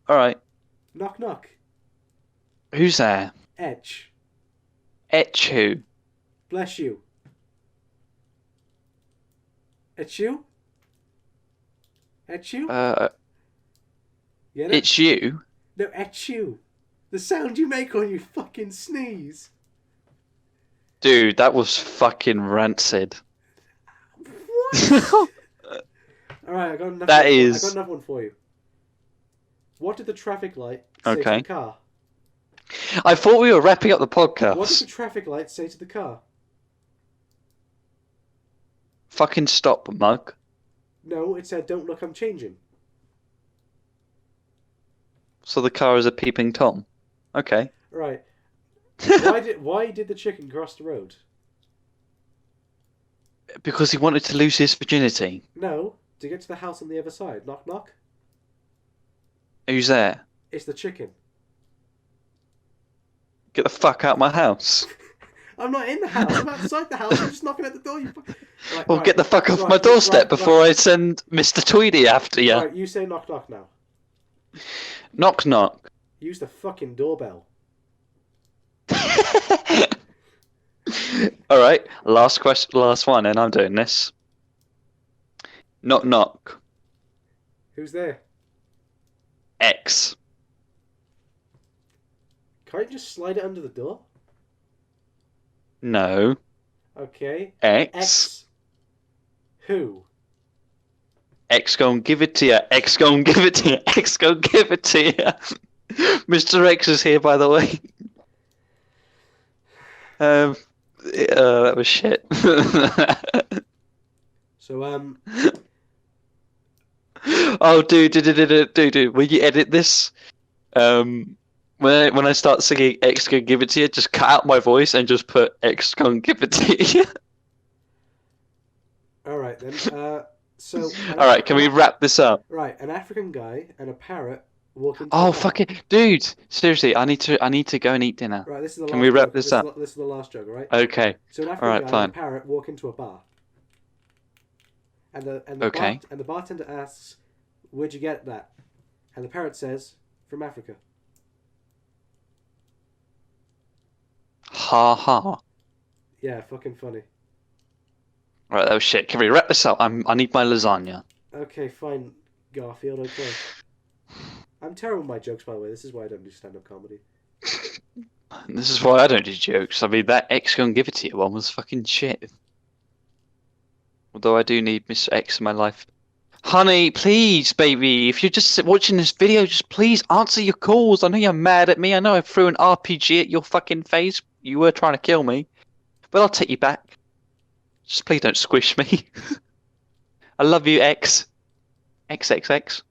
All right. Knock knock. Who's there? Etch. Etch who? Bless you. Etch you? Etch you? Get it? It's you. No, etch you. The sound you make when you fucking sneeze. Dude, that was fucking rancid. What? Alright, I got another That one. is- I got another one for you. What did the traffic light say to Okay. the car? I thought we were wrapping up the What did the podcast. traffic light say to the car? Fucking stop, mug. No, it said, "Don't look, I'm changing." So the car is a peeping Tom. Okay. Right. Why did the chicken cross the road? Because he wanted to lose his virginity. No, to get to the house on the other side. Knock knock. Who's there? It's the chicken. Get the fuck out of my house. I'm not in the house. I'm outside the house. I'm just knocking at the door. Right, Well, right, get the fuck off right, my doorstep right, before I send Mr. Tweedy after you. Right, you say knock knock now. Knock knock. Use the fucking doorbell. All right, last question, last one, and I'm doing this. Knock knock. Who's there? X. Can't you just slide it under the door? No. Okay. X. X. Who? X gon' give it to you. X gon' give it to you. X gon' give it to you. Mr. X is here, by the way. That was shit. So Oh, dude, when you edit this, when I start singing X gon' give it to you, just cut out my voice and just put X gon' give it to you. all right then. So. All right, can we wrap this up? Right, an African guy and a parrot walk into. Oh, fuck it, dude! Seriously, I need to go and eat dinner. Right, this is the last. Can we wrap joke. this up? This is the last joke, all right? Okay. So an African All right, guy fine. and a parrot walk into a bar. And the Okay. and the bartender asks, "Where'd you get that?" And the parrot says, "From Africa." Ha ha. Yeah, fucking funny. Right, that was shit. Can we wrap this up? I need my lasagna. Okay, fine, Garfield. Okay. I'm terrible at my jokes, by the way. This is why I don't do stand-up comedy. This is why I don't do jokes. I mean, that X gon' give it to you one was fucking shit. Although I do need Mr. X in my life. Honey, please, baby, if you're just watching this video, just please answer your calls. I know you're mad at me. I know I threw an RPG at your fucking face. You were trying to kill me. But I'll take you back. Just please don't squish me. I love you, X. XXX.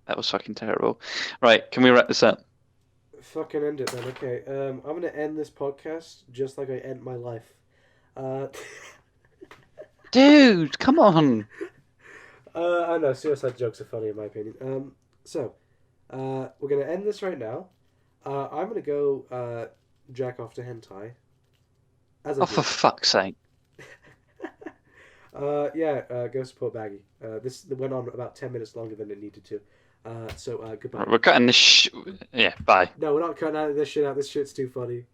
That was fucking terrible. Right, can we wrap this up? Fucking end it then. Okay. I'm gonna end this podcast just like I end my life. Dude, come on. I know suicide jokes are funny in my opinion. So, we're gonna end this right now. I'm gonna go jack off to hentai. As I Oh, for fuck's sake. go support Baggy. This went on about 10 minutes longer than it needed to. So goodbye. Right, we're cutting this. Yeah, bye. No, we're not cutting out this shit out. This shit's too funny.